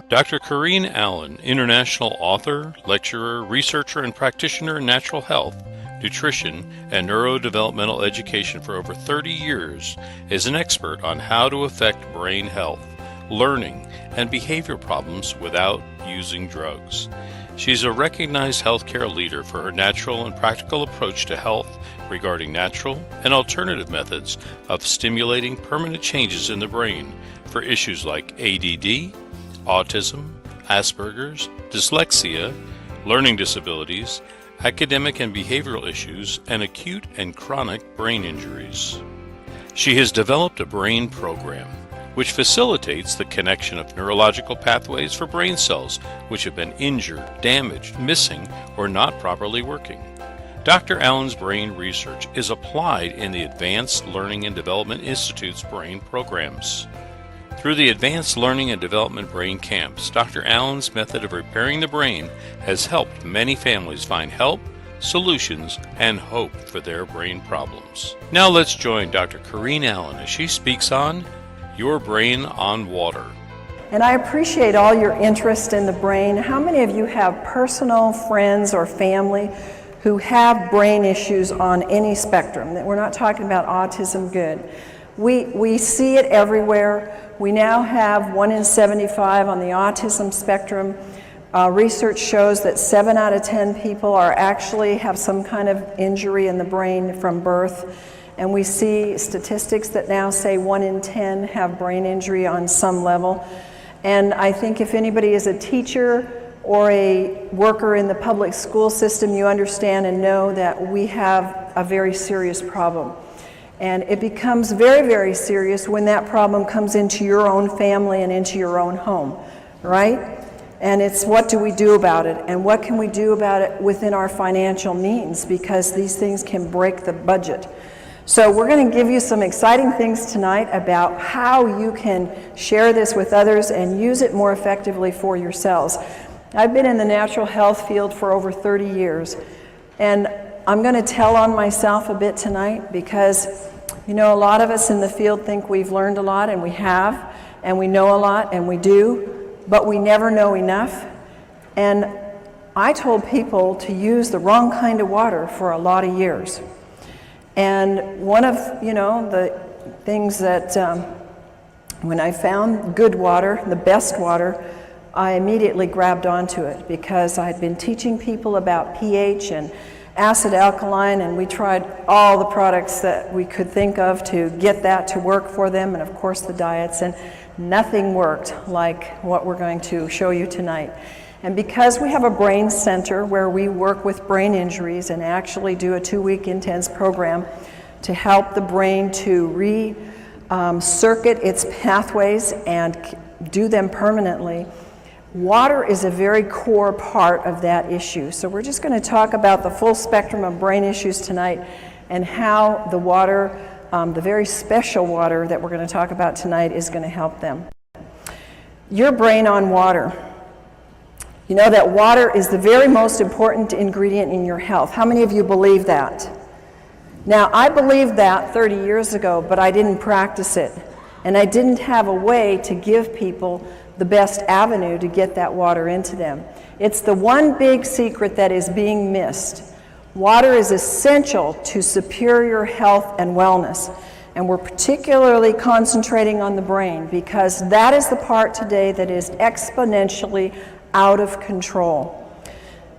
Dr. Corinne Allen, international author, lecturer, researcher, and practitioner in natural health, nutrition, and neurodevelopmental education for over 30 years, is an expert on how to affect brain health, learning, and behavior problems without using drugs. She's a recognized healthcare leader for her natural and practical approach to health regarding natural and alternative methods of stimulating permanent changes in the brain for issues like ADD, autism, Asperger's, dyslexia, learning disabilities, academic and behavioral issues, and acute and chronic brain injuries. She has developed a brain program which facilitates the connection of neurological pathways for brain cells which have been injured, damaged, missing, or not properly working. Dr. Allen's brain research is applied in the Advanced Learning and Development Institute's brain programs. Through the Advanced Learning and Development Brain Camps, Dr. Allen's method of repairing the brain has helped many families find help, solutions, and hope for their brain problems. Now let's join Dr. Corinne Allen as she speaks on Your Brain on Water. And I appreciate all your interest in the brain. How many of you have personal friends or family who have brain issues on any spectrum? We're not talking about autism, good. We see it everywhere. We now have 1 in 75 on the autism spectrum. Research shows that 7 out of 10 people actually have some kind of injury in the brain from birth. And we see statistics that now say 1 in 10 have brain injury on some level. And I think if anybody is a teacher or a worker in the public school system, you understand and know that we have a very serious problem. And it becomes very, very serious when that problem comes into your own family and into your own home, right? And it's what do we do about it? And what can we do about it within our financial means? Because these things can break the budget. So we're going to give you some exciting things tonight about how you can share this with others and use it more effectively for yourselves. I've been in the natural health field for over 30 years. And I'm going to tell on myself a bit tonight because, you know, a lot of us in the field think we've learned a lot, and we have, and we know a lot, and we do, but we never know enough. And I told people to use the wrong kind of water for a lot of years. And one of, you know, the things that when I found good water, the best water, I immediately grabbed onto it because I'd been teaching people about pH and acid alkaline, and we tried all the products that we could think of to get that to work for them, and of course the diets, and nothing worked like what we're going to show you tonight. And because we have a brain center where we work with brain injuries and actually do a 2-week intense program to help the brain to re-circuit its pathways and do them permanently, water is a very core part of that issue. So we're just going to talk about the full spectrum of brain issues tonight and how the water, the very special water that we're going to talk about tonight, is going to help them. Your brain on water. You know that water is the very most important ingredient in your health. How many of you believe that? Now, I believed that 30 years ago, but I didn't practice it. And I didn't have a way to give people the best avenue to get that water into them. It's the one big secret that is being missed. Water is essential to superior health and wellness. And we're particularly concentrating on the brain because that is the part today that is exponentially out of control.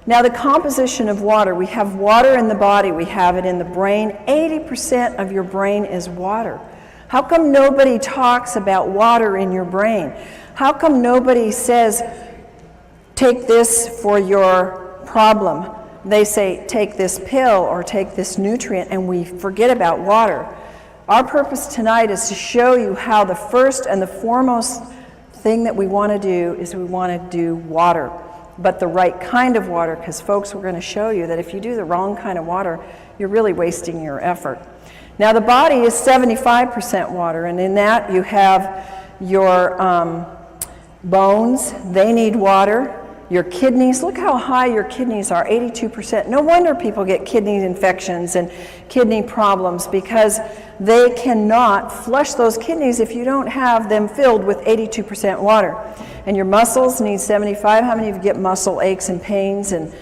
Now, the composition of water, we have water in the body, we have it in the brain. 80% of your brain is water. How come nobody talks about water in your brain? How come nobody says, take this for your problem? They say, take this pill or take this nutrient, and we forget about water. Our purpose tonight is to show you how the first and the foremost thing that we want to do is we want to do water, but the right kind of water, because folks, we're going to show you that if you do the wrong kind of water, you're really wasting your effort. Now, the body is 75% water, and in that you have your bones. They need water. Your kidneys, look how high your kidneys are, 82%. No wonder people get kidney infections and kidney problems, because they cannot flush those kidneys if you don't have them filled with 82% water. And your muscles need 75. How many of you get muscle aches and pains? And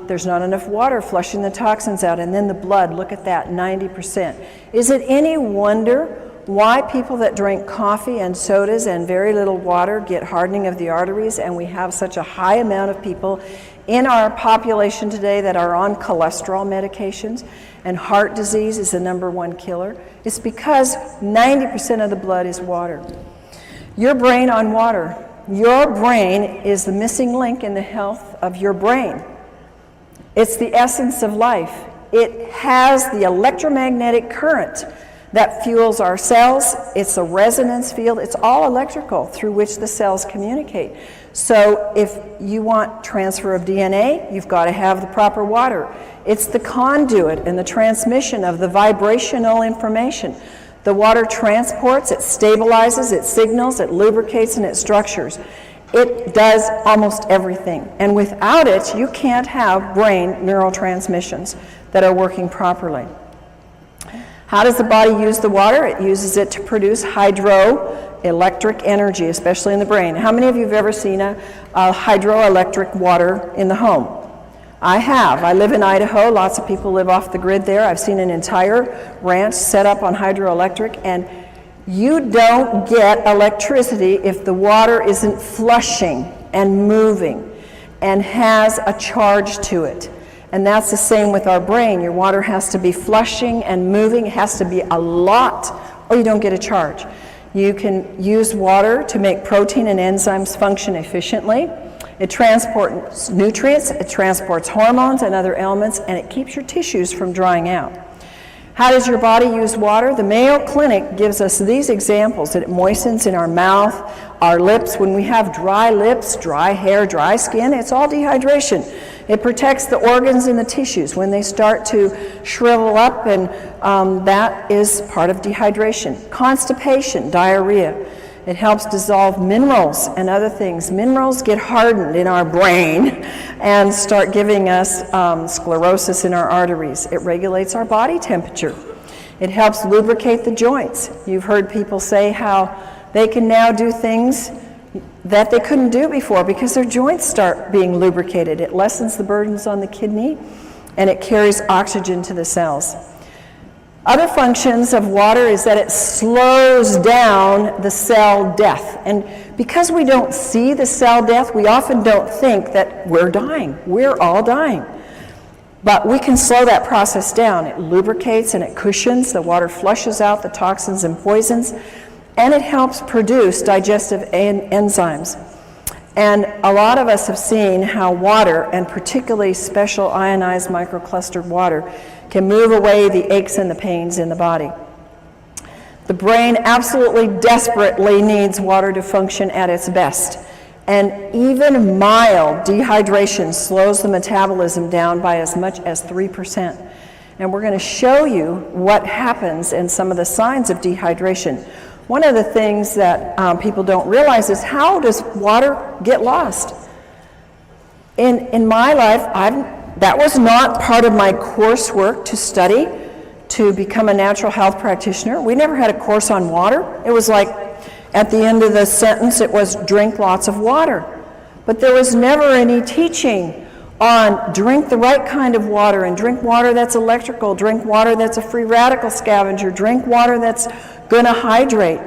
there's not enough water flushing the toxins out. And then the blood, look at that, 90%. Is it any wonder why people that drink coffee and sodas and very little water get hardening of the arteries, and we have such a high amount of people in our population today that are on cholesterol medications, and heart disease is the #1 killer? It's because 90% of the blood is water. Your brain on water. Your brain is the missing link in the health of your brain. It's the essence of life. It has the electromagnetic current that fuels our cells. It's a resonance field. It's all electrical through which the cells communicate. So if you want transfer of DNA, you've got to have the proper water. It's the conduit and the transmission of the vibrational information. The water transports, it stabilizes, it signals, it lubricates, and it structures. It does almost everything. And without it, you can't have brain neurotransmissions that are working properly. How does the body use the water? It uses it to produce hydroelectric energy, especially in the brain. How many of you have ever seen a hydroelectric water in the home? I have. I live in Idaho. Lots of people live off the grid there. I've seen an entire ranch set up on hydroelectric, and you don't get electricity if the water isn't flushing and moving and has a charge to it. And that's the same with our brain. Your water has to be flushing and moving. It has to be a lot, or you don't get a charge. You can use water to make protein and enzymes function efficiently. It transports nutrients, it transports hormones and other elements, and it keeps your tissues from drying out. How does your body use water? The Mayo Clinic gives us these examples. It moistens in our mouth, our lips. When we have dry lips, dry hair, dry skin, it's all dehydration. It protects the organs and the tissues when they start to shrivel up, and that is part of dehydration. Constipation, diarrhea. It helps dissolve minerals and other things. Minerals get hardened in our brain and start giving us sclerosis in our arteries. It regulates our body temperature. It helps lubricate the joints. You've heard people say how they can now do things that they couldn't do before because their joints start being lubricated. It lessens the burdens on the kidney, and it carries oxygen to the cells. Other functions of water is that it slows down the cell death. And because we don't see the cell death, we often don't think that we're dying. We're all dying. But we can slow that process down. It lubricates and it cushions. The water flushes out the toxins and poisons, and it helps produce digestive enzymes. And a lot of us have seen how water, and particularly special ionized microclustered water, can move away the aches and the pains in the body. The brain absolutely desperately needs water to function at its best. And even mild dehydration slows the metabolism down by as much as 3%. And we're going to show you what happens and some of the signs of dehydration. One of the things that people don't realize is, how does water get lost? In my life, that was not part of my coursework to study to become a natural health practitioner. We never had a course on water. It was like at the end of the sentence, it was drink lots of water. But there was never any teaching on drink the right kind of water, and drink water that's electrical, drink water that's a free radical scavenger, drink water that's going to hydrate.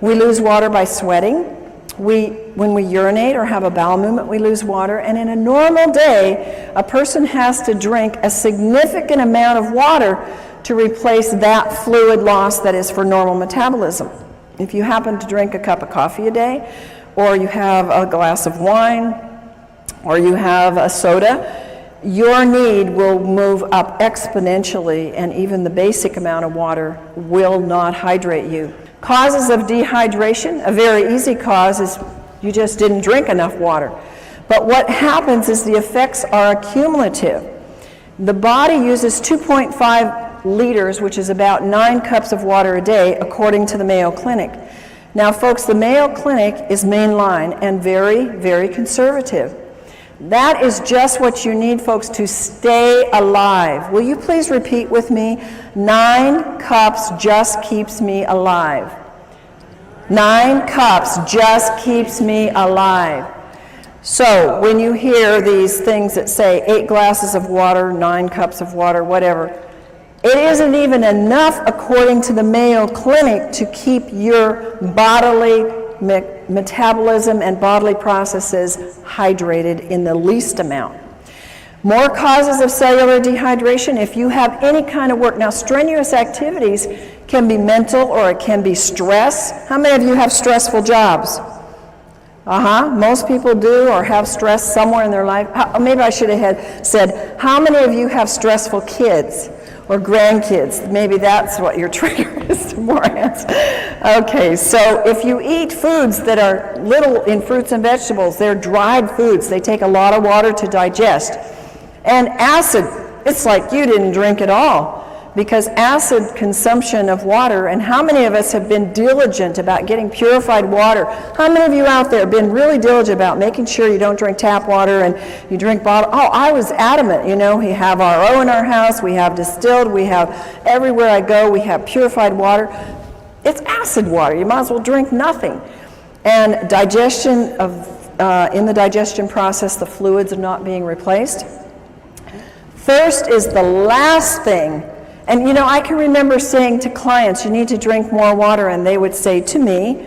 We lose water by sweating. When we urinate or have a bowel movement, we lose water. And in a normal day, a person has to drink a significant amount of water to replace that fluid loss that is for normal metabolism. If you happen to drink a cup of coffee a day, or you have a glass of wine, or you have a soda, your need will move up exponentially, and even the basic amount of water will not hydrate you. Causes of dehydration, a very easy cause is you just didn't drink enough water. But what happens is the effects are accumulative. The body uses 2.5 liters, which is about 9 cups of water a day, according to the Mayo Clinic. Now, folks, the Mayo Clinic is mainline and very, very conservative. That is just what you need, folks, to stay alive. Will you please repeat with me? 9 cups just keeps me alive. 9 cups just keeps me alive. So when you hear these things that say 8 glasses of water, 9 cups of water, whatever, it isn't even enough, according to the Mayo Clinic, to keep your bodily metabolism and bodily processes hydrated in the least amount. More causes of cellular dehydration, if you have any kind of work. Now, strenuous activities can be mental or it can be stress. How many of you have stressful jobs? Most people do or have stress somewhere in their life. Maybe I should have said, how many of you have stressful kids or grandkids? Maybe that's what your trigger is to more hands. Okay, so if you eat foods that are little in fruits and vegetables, they're dried foods. They take a lot of water to digest. And acid, it's like you didn't drink at all, because acid consumption of water, and how many of us have been diligent about getting purified water? How many of you out there have been really diligent about making sure you don't drink tap water and you drink bottled? Oh, I was adamant, you know, we have RO in our house, we have distilled, we have everywhere I go, we have purified water. It's acid water, you might as well drink nothing. And digestion in the digestion process, the fluids are not being replaced. Thirst is the last thing. And you know, I can remember saying to clients, you need to drink more water, and they would say to me,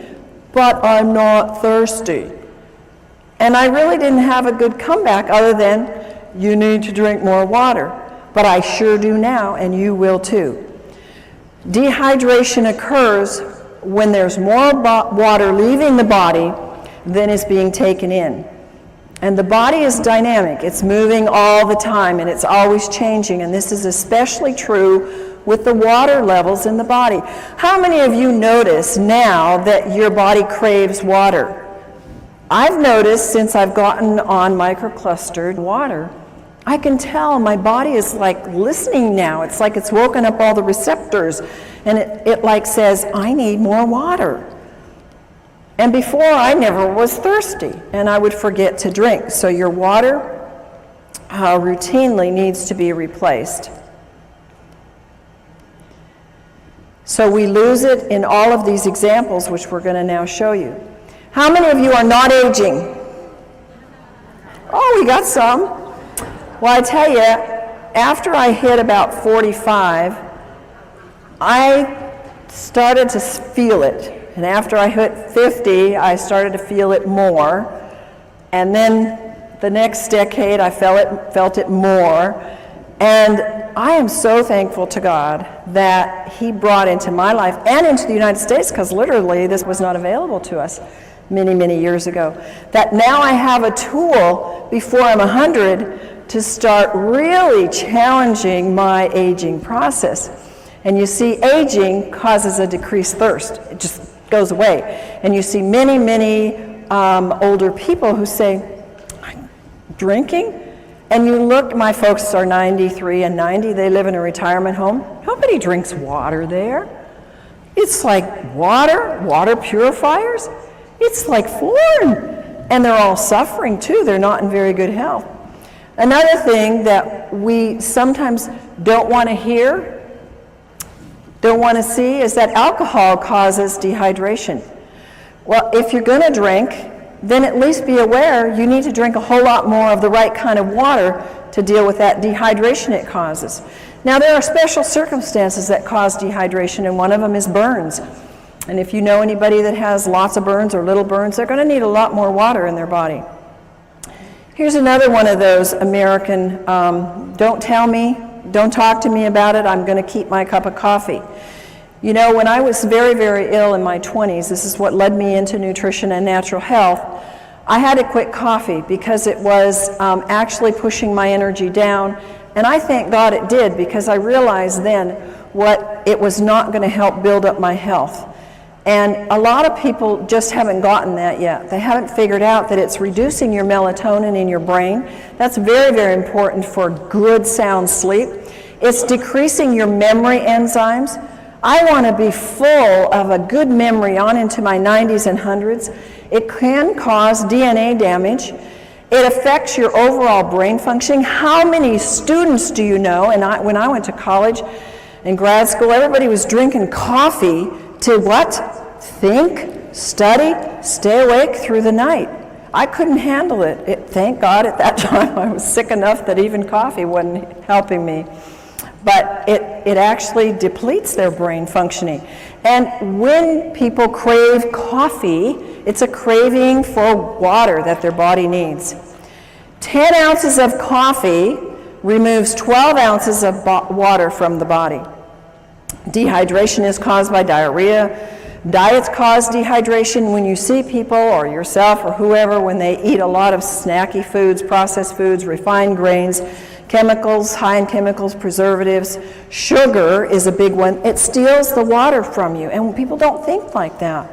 but I'm not thirsty. And I really didn't have a good comeback other than, you need to drink more water. But I sure do now, and you will too. Dehydration occurs when there's more water leaving the body than is being taken in. And the body is dynamic. It's moving all the time, and it's always changing. And this is especially true with the water levels in the body. How many of you notice now that your body craves water? I've noticed since I've gotten on microclustered water, I can tell my body is like listening now. It's like it's woken up all the receptors, and it like says, I need more water. And before, I never was thirsty, and I would forget to drink. So your water routinely needs to be replaced. So we lose it in all of these examples, which we're going to now show you. How many of you are not aging? Oh, we got some. Well, I tell you, after I hit about 45, I started to feel it. And after I hit 50, I started to feel it more. And then the next decade, I felt it more. And I am so thankful to God that He brought into my life and into the United States, because literally this was not available to us many, many years ago, that now I have a tool before I'm 100 to start really challenging my aging process. And you see, aging causes a decreased thirst. It just goes away. And you see many, many older people who say, drinking? And you look, my folks are 93 and 90, they live in a retirement home. Nobody drinks water there. It's like water purifiers. It's like foreign. And they're all suffering too. They're not in very good health. Another thing that we sometimes don't want to hear, don't want to see, is that alcohol causes dehydration. Well, if you're going to drink, then at least be aware you need to drink a whole lot more of the right kind of water to deal with that dehydration it causes. Now, there are special circumstances that cause dehydration, and one of them is burns. And if you know anybody that has lots of burns or little burns, they're going to need a lot more water in their body. Here's another one of those American, don't tell me, don't talk to me about it, I'm going to keep my cup of coffee. You know, when I was very, very ill in my 20s, this is what led me into nutrition and natural health, I had to quit coffee because it was actually pushing my energy down. And I thank God it did, because I realized then what it was not going to help build up my health. And a lot of people just haven't gotten that yet. They haven't figured out that it's reducing your melatonin in your brain. That's very, very important for good, sound sleep. It's decreasing your memory enzymes. I want to be full of a good memory on into my 90s and 100s. It can cause DNA damage. It affects your overall brain functioning. How many students do you know? And when I went to college and grad school, everybody was drinking coffee to what? Think, study, stay awake through the night. I couldn't handle it. Thank God at that time I was sick enough that even coffee wasn't helping me. But it actually depletes their brain functioning. And when people crave coffee, it's a craving for water that their body needs. 10 ounces of coffee removes 12 ounces of water from the body. Dehydration is caused by diarrhea. Diets cause dehydration. When you see people or yourself or whoever, when they eat a lot of snacky foods, processed foods, refined grains, chemicals, high in chemicals, preservatives, sugar is a big one. It steals the water from you, and people don't think like that.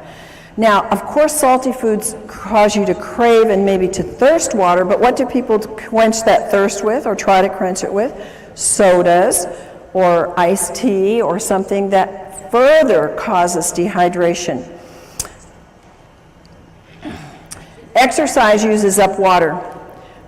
Now, of course, salty foods cause you to crave and maybe to thirst water, but what do people quench that thirst with or try to quench it with? Sodas or iced tea or something that further causes dehydration. Exercise uses up water.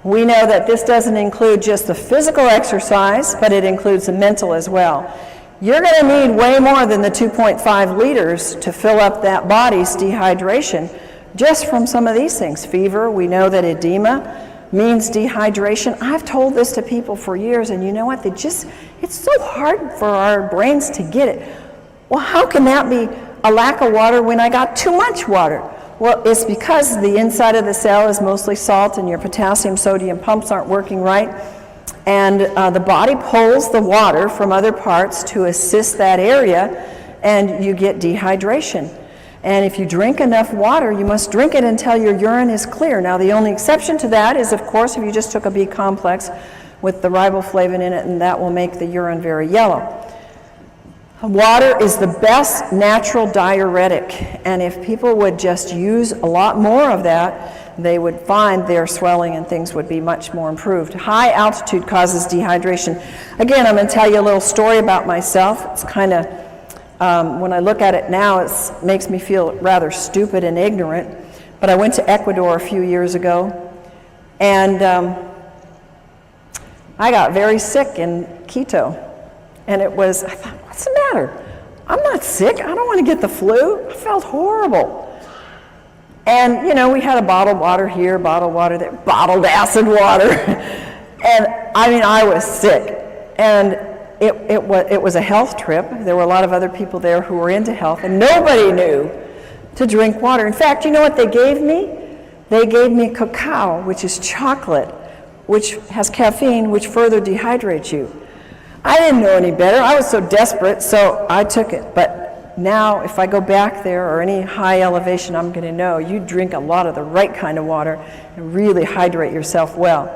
We know that this doesn't include just the physical exercise, but it includes the mental as well. You're going to need way more than the 2.5 liters to fill up that body's dehydration just from some of these things. Fever, we know that edema means dehydration. I've told this to people for years, and you know what? It's so hard for our brains to get it. Well, how can that be a lack of water when I got too much water? Well, it's because the inside of the cell is mostly salt and your potassium-sodium pumps aren't working right. And the body pulls the water from other parts to assist that area, and you get dehydration. And if you drink enough water, you must drink it until your urine is clear. Now, the only exception to that is, of course, if you just took a B complex with the riboflavin in it, and that will make the urine very yellow. Water is the best natural diuretic, and if people would just use a lot more of that, they would find their swelling and things would be much more improved. High altitude causes dehydration. Again, I'm going to tell you a little story about myself. It's kind of, when I look at it now, it makes me feel rather stupid and ignorant. But I went to Ecuador a few years ago, and I got very sick in Quito. And I thought, what's the matter? I'm not sick. I don't want to get the flu. I felt horrible. And, we had a bottled water here, bottled water there, bottled acid water. And, I was sick. And it was a health trip. There were a lot of other people there who were into health, and nobody knew to drink water. In fact, you know what they gave me? They gave me cacao, which is chocolate, which has caffeine, which further dehydrates you. I didn't know any better. I was so desperate, so I took it. But now, if I go back there or any high elevation, I'm going to know you drink a lot of the right kind of water and really hydrate yourself well.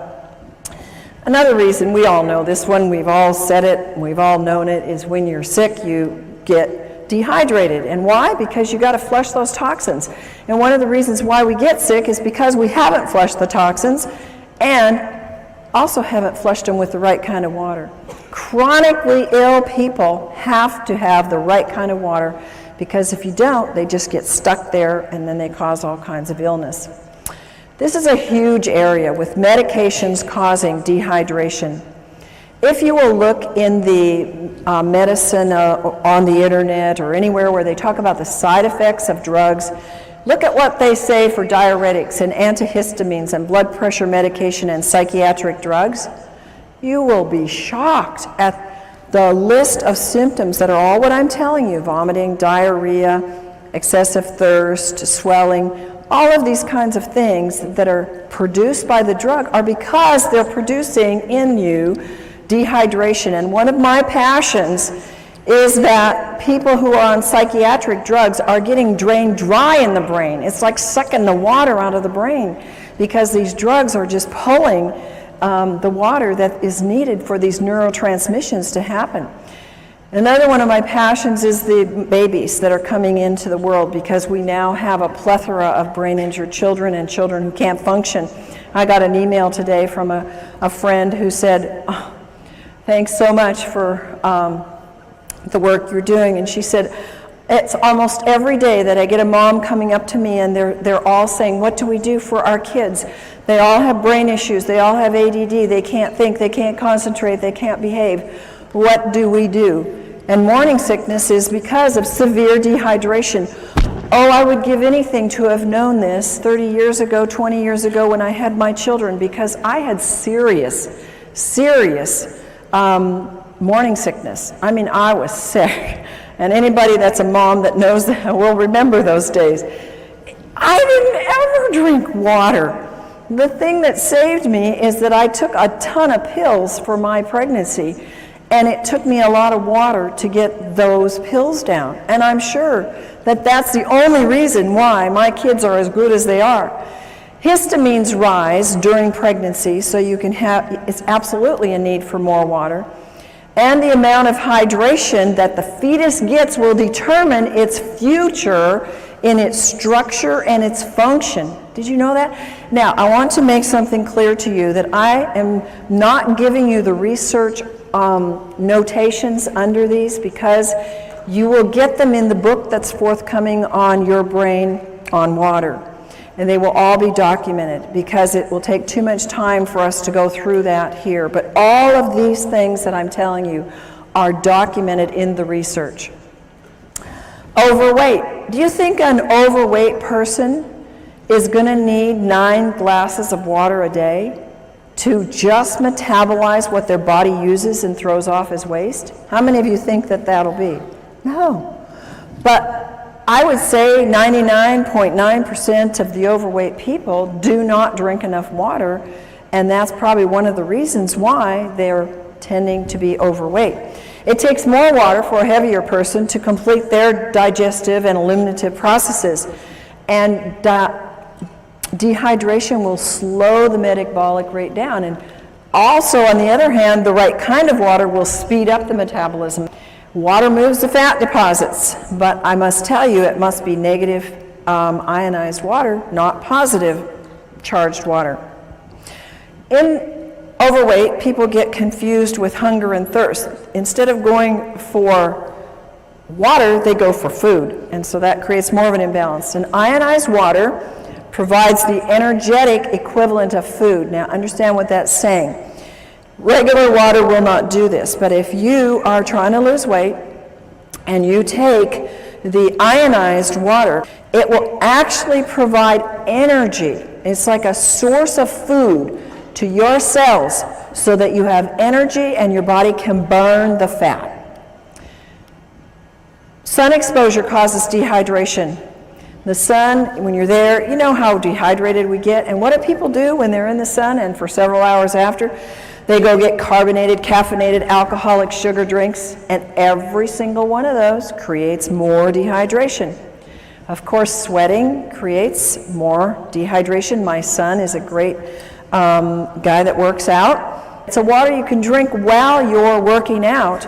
Another reason, we all know this one, we've all said it, we've all known it, is when you're sick, you get dehydrated. And why? Because you got to flush those toxins. And one of the reasons why we get sick is because we haven't flushed the toxins and also haven't flushed them with the right kind of water. Chronically ill people have to have the right kind of water, because if you don't, they just get stuck there and then they cause all kinds of illness. This is a huge area with medications causing dehydration. If you will look in the medicine on the internet or anywhere where they talk about the side effects of drugs, look at what they say for diuretics and antihistamines and blood pressure medication and psychiatric drugs. You will be shocked at the list of symptoms that are all what I'm telling you: vomiting, diarrhea, excessive thirst, swelling. All of these kinds of things that are produced by the drug are because they're producing in you dehydration. And one of my passions is that people who are on psychiatric drugs are getting drained dry in the brain. It's like sucking the water out of the brain, because these drugs are just pulling the water that is needed for these neurotransmissions to happen. Another one of my passions is the babies that are coming into the world, because we now have a plethora of brain-injured children and children who can't function. I got an email today from a friend who said, "Oh, thanks so much for the work you're doing." And she said, It's almost every day that I get a mom coming up to me and they're all saying, what do we do for our kids? They all have brain issues, they all have ADD, they can't think, they can't concentrate, they can't behave. What do we do? And morning sickness is because of severe dehydration. Oh, I would give anything to have known this 30 years ago, 20 years ago when I had my children, because I had serious morning sickness. I mean, I was sick. And anybody that's a mom that knows that will remember those days. I didn't ever drink water. The thing that saved me is that I took a ton of pills for my pregnancy, and it took me a lot of water to get those pills down. And I'm sure that that's the only reason why my kids are as good as they are. Histamines rise during pregnancy, so you can have, it's absolutely a need for more water. And the amount of hydration that the fetus gets will determine its future in its structure and its function. Did you know that? Now, I want to make something clear to you that I am not giving you the research notations under these, because you will get them in the book that's forthcoming on Your Brain on Water. And they will all be documented, because it will take too much time for us to go through that here. But all of these things that I'm telling you are documented in the research. Overweight. Do you think an overweight person is going to need 9 glasses of water a day to just metabolize what their body uses and throws off as waste? How many of you think that that'll be? No. But I would say 99.9% of the overweight people do not drink enough water, and that's probably one of the reasons why they're tending to be overweight. It takes more water for a heavier person to complete their digestive and eliminative processes, and dehydration will slow the metabolic rate down. And also, on the other hand, the right kind of water will speed up the metabolism. Water moves the fat deposits, but I must tell you it must be negative ionized water, not positive charged water. In overweight, people get confused with hunger and thirst. Instead of going for water, they go for food, and so that creates more of an imbalance. And ionized water provides the energetic equivalent of food. Now, understand what that's saying. Regular water will not do this, but if you are trying to lose weight and you take the ionized water, it will actually provide energy. It's like a source of food to your cells so that you have energy and your body can burn the fat. Sun exposure causes dehydration. The sun, when you're there, you know how dehydrated we get. And what do people do when they're in the sun and for several hours after? They go get carbonated, caffeinated, alcoholic sugar drinks, and every single one of those creates more dehydration. Of course, sweating creates more dehydration. My son is a great guy that works out. It's a water you can drink while you're working out,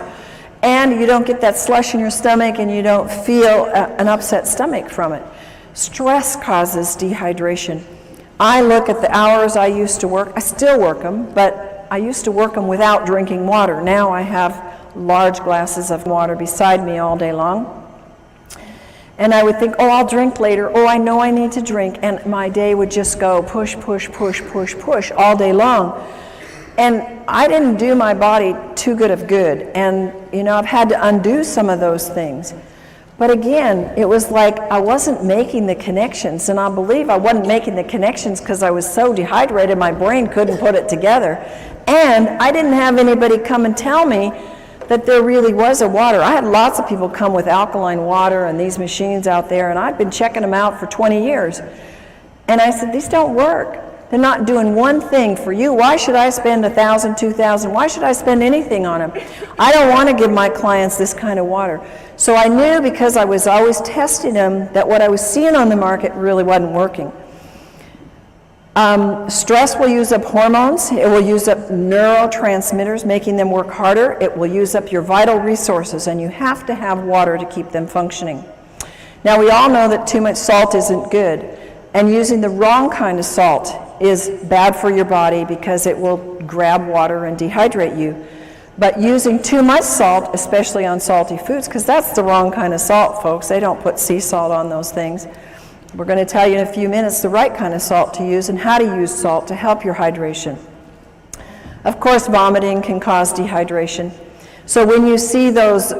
and you don't get that slush in your stomach, and you don't feel an upset stomach from it. Stress causes dehydration. I look at the hours I used to work. I still work them, but I used to work them without drinking water. Now I have large glasses of water beside me all day long. And I would think, oh, I'll drink later. Oh, I know I need to drink. And my day would just go push, push, push, push, push all day long. And I didn't do my body too good of good. And, you know, I've had to undo some of those things. But again, it was like I wasn't making the connections. And I believe I wasn't making the connections because I was so dehydrated, my brain couldn't put it together. And I didn't have anybody come and tell me that there really was a water. I had lots of people come with alkaline water and these machines out there, and I'd been checking them out for 20 years. And I said, these don't work. They're not doing one thing for you. Why should I spend $1,000, $2,000? Why should I spend anything on them? I don't want to give my clients this kind of water. So I knew, because I was always testing them, that what I was seeing on the market really wasn't working. Stress will use up hormones. It will use up neurotransmitters, making them work harder. It will use up your vital resources, and you have to have water to keep them functioning. Now, we all know that too much salt isn't good, and using the wrong kind of salt is bad for your body because it will grab water and dehydrate you. But using too much salt, especially on salty foods, because that's the wrong kind of salt, folks. They don't put sea salt on those things. We're going to tell you in a few minutes the right kind of salt to use and how to use salt to help your hydration. Of course, vomiting can cause dehydration. So when you see those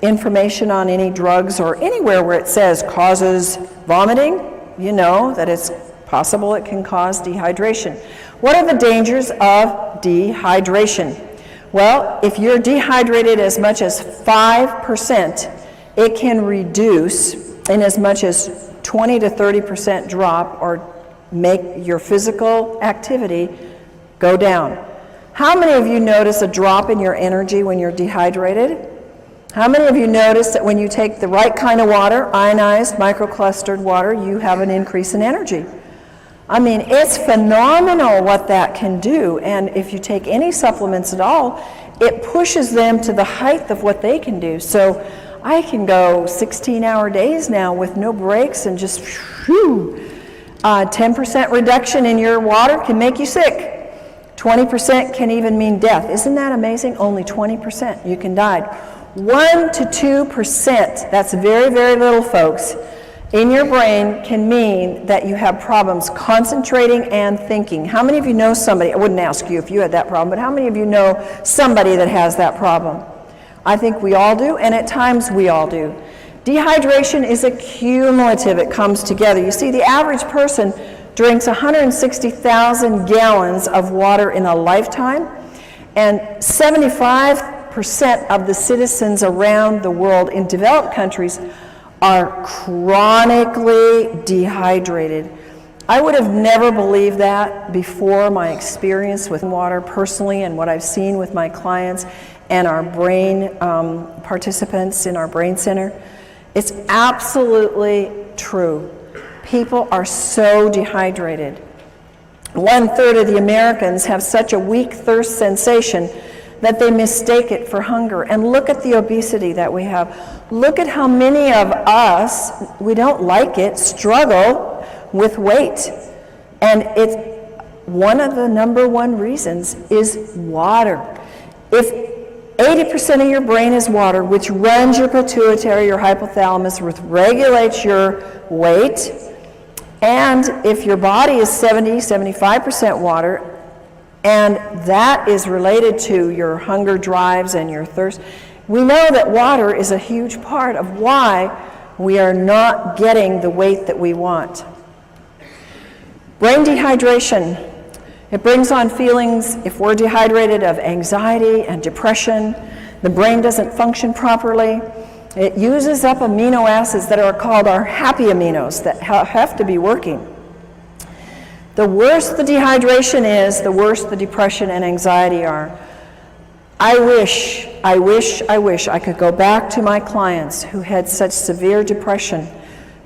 information on any drugs or anywhere where it says causes vomiting, you know that it's possible it can cause dehydration. What are the dangers of dehydration? Well, if you're dehydrated as much as 5%, it can reduce in as much as 20 to 30% drop or make your physical activity go down. How many of you notice a drop in your energy when you're dehydrated? How many of you notice that when you take the right kind of water, ionized, microclustered water, you have an increase in energy? I mean, it's phenomenal what that can do, and if you take any supplements at all, it pushes them to the height of what they can do. So I can go 16-hour days now with no breaks and just 10% reduction in your water can make you sick. 20% can even mean death. Isn't that amazing? Only 20% you can die. 1 to 2%, that's very, very little, folks, in your brain can mean that you have problems concentrating and thinking. How many of you know somebody, I wouldn't ask you if you had that problem, but how many of you know somebody that has that problem? I think we all do, and at times we all do. Dehydration is a cumulative, it comes together. You see, the average person drinks 160,000 gallons of water in a lifetime, and 75% of the citizens around the world in developed countries are chronically dehydrated. I would have never believed that before my experience with water personally and what I've seen with my clients and our brain participants in our brain center. It's absolutely true. People are so dehydrated. 1/3 of the Americans have such a weak thirst sensation that they mistake it for hunger. And look at the obesity that we have. Look at how many of us, we don't like it, struggle with weight. And it's one of the number one reasons is water. If 80% of your brain is water, which runs your pituitary, your hypothalamus, which regulates your weight, and if your body is 75% water, and that is related to your hunger drives and your thirst, we know that water is a huge part of why we are not getting the weight that we want. Brain dehydration, it brings on feelings, if we're dehydrated, of anxiety and depression. The brain doesn't function properly. It uses up amino acids that are called our happy aminos that have to be working. The worse the dehydration is, the worse the depression and anxiety are. I wish I could go back to my clients who had such severe depression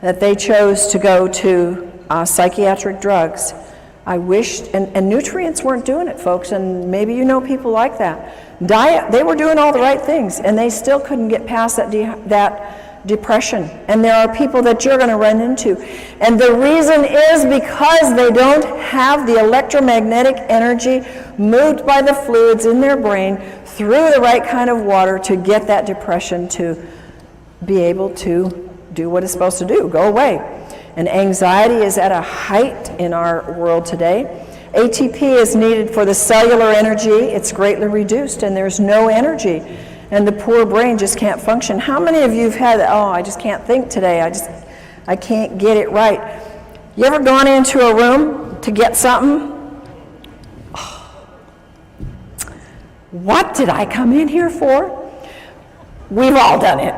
that they chose to go to psychiatric drugs. I wish, and nutrients weren't doing it, folks, and maybe you know people like that. Diet, they were doing all the right things, and they still couldn't get past that depression. And there are people that you're going to run into. And the reason is because they don't have the electromagnetic energy moved by the fluids in their brain through the right kind of water to get that depression to be able to do what it's supposed to do, go away. And anxiety is at a height in our world today. ATP is needed for the cellular energy. It's greatly reduced, and there's no energy. And the poor brain just can't function. How many of you have had, I just can't think today. I can't get it right. You ever gone into a room to get something? What did I come in here for? We've all done it.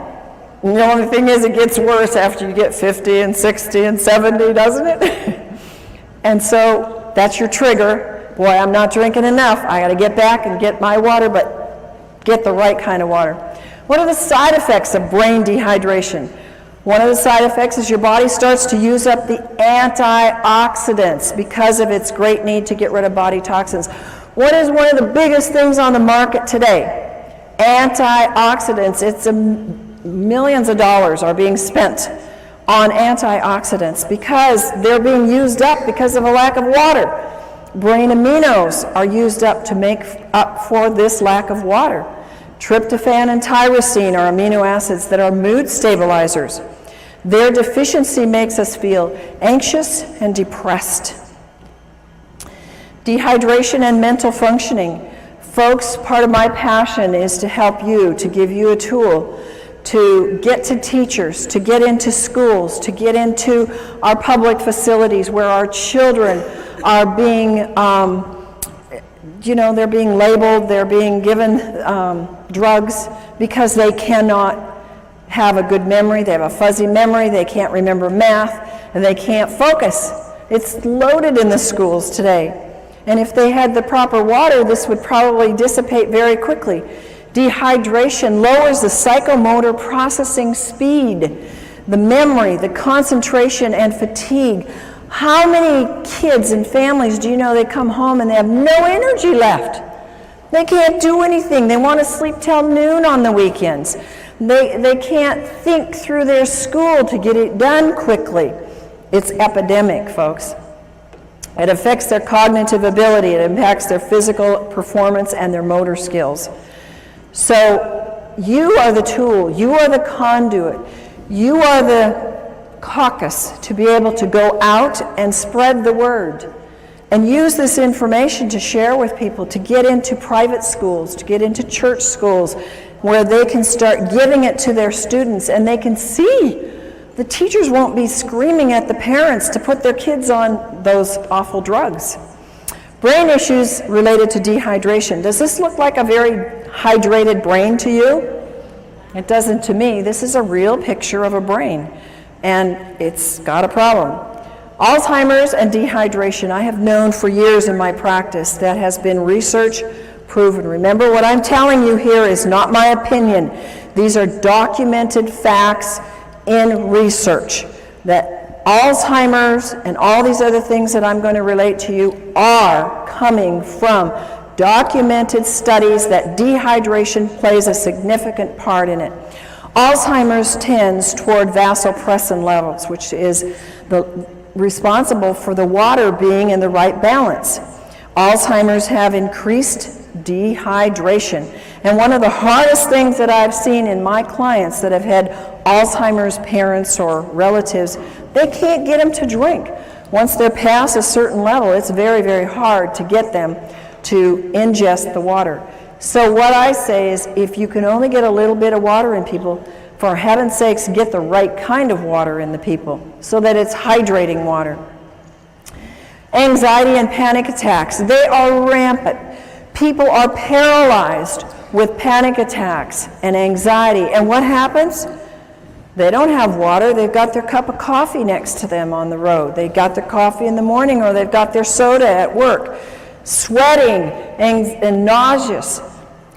And the only thing is it gets worse after you get 50 and 60 and 70, doesn't it? And so that's your trigger. Boy, I'm not drinking enough. I got to get back and get my water, but get the right kind of water. What are the side effects of brain dehydration? One of the side effects is your body starts to use up the antioxidants because of its great need to get rid of body toxins. What is one of the biggest things on the market today? Antioxidants. It's millions of dollars are being spent on antioxidants because they're being used up because of a lack of water. Brain aminos are used up to make up for this lack of water. Tryptophan and tyrosine are amino acids that are mood stabilizers. Their deficiency makes us feel anxious and depressed. Dehydration and mental functioning. Folks, part of my passion is to help you, to give you a tool to get to teachers, to get into schools, to get into our public facilities where our children are being, they're being labeled, they're being given drugs because they cannot have a good memory, they have a fuzzy memory, they can't remember math, and they can't focus. It's loaded in the schools today. And if they had the proper water, this would probably dissipate very quickly. Dehydration lowers the psychomotor processing speed, the memory, the concentration, and fatigue. How many kids and families do you know they come home and they have no energy left? They can't do anything. They want to sleep till noon on the weekends. They can't think through their school to get it done quickly. It's epidemic, folks. It affects their cognitive ability. It impacts their physical performance and their motor skills. So you are the tool. You are the conduit. You are the caucus to be able to go out and spread the word and use this information to share with people, to get into private schools, to get into church schools where they can start giving it to their students and they can see. The teachers won't be screaming at the parents to put their kids on those awful drugs. Brain issues related to dehydration. Does this look like a very hydrated brain to you? It doesn't to me. This is a real picture of a brain, and it's got a problem. Alzheimer's and dehydration, I have known for years in my practice. That has been research proven. Remember, what I'm telling you here is not my opinion. These are documented facts in research that Alzheimer's and all these other things that I'm going to relate to you are coming from documented studies that dehydration plays a significant part in it. Alzheimer's tends toward vasopressin levels, which is responsible for the water being in the right balance. Alzheimer's have increased dehydration. And one of the hardest things that I've seen in my clients that have had Alzheimer's parents or relatives, they can't get them to drink. Once they're past a certain level, it's very, very hard to get them to ingest the water. So what I say is, if you can only get a little bit of water in people, for heaven's sakes, get the right kind of water in the people so that it's hydrating water. Anxiety and panic attacks, they are rampant. People are paralyzed with panic attacks and anxiety. And what happens? They don't have water. They've got their cup of coffee next to them on the road. They got their coffee in the morning, or they've got their soda at work. Sweating and nauseous,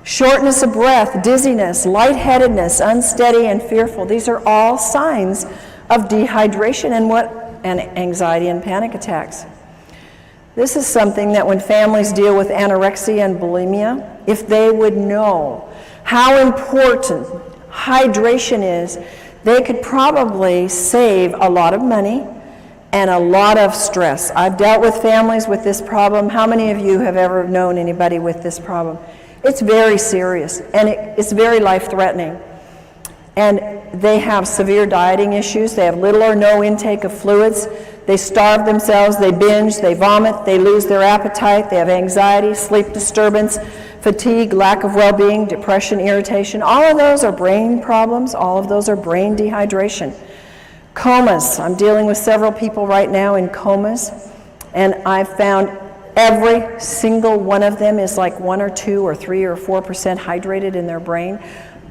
shortness of breath, dizziness, lightheadedness, unsteady and fearful. These are all signs of dehydration and anxiety and panic attacks. This is something that when families deal with anorexia and bulimia, if they would know how important hydration is, they could probably save a lot of money and a lot of stress. I've dealt with families with this problem. How many of you have ever known anybody with this problem? It's very serious, and it's very life-threatening. And they have severe dieting issues. They have little or no intake of fluids. They starve themselves, they binge, they vomit, they lose their appetite, they have anxiety, sleep disturbance, fatigue, lack of well-being, depression, irritation. All of those are brain problems. All of those are brain dehydration. Comas. I'm dealing with several people right now in comas, and I've found every single one of them is like 1 or 2 or 3 or 4% hydrated in their brain.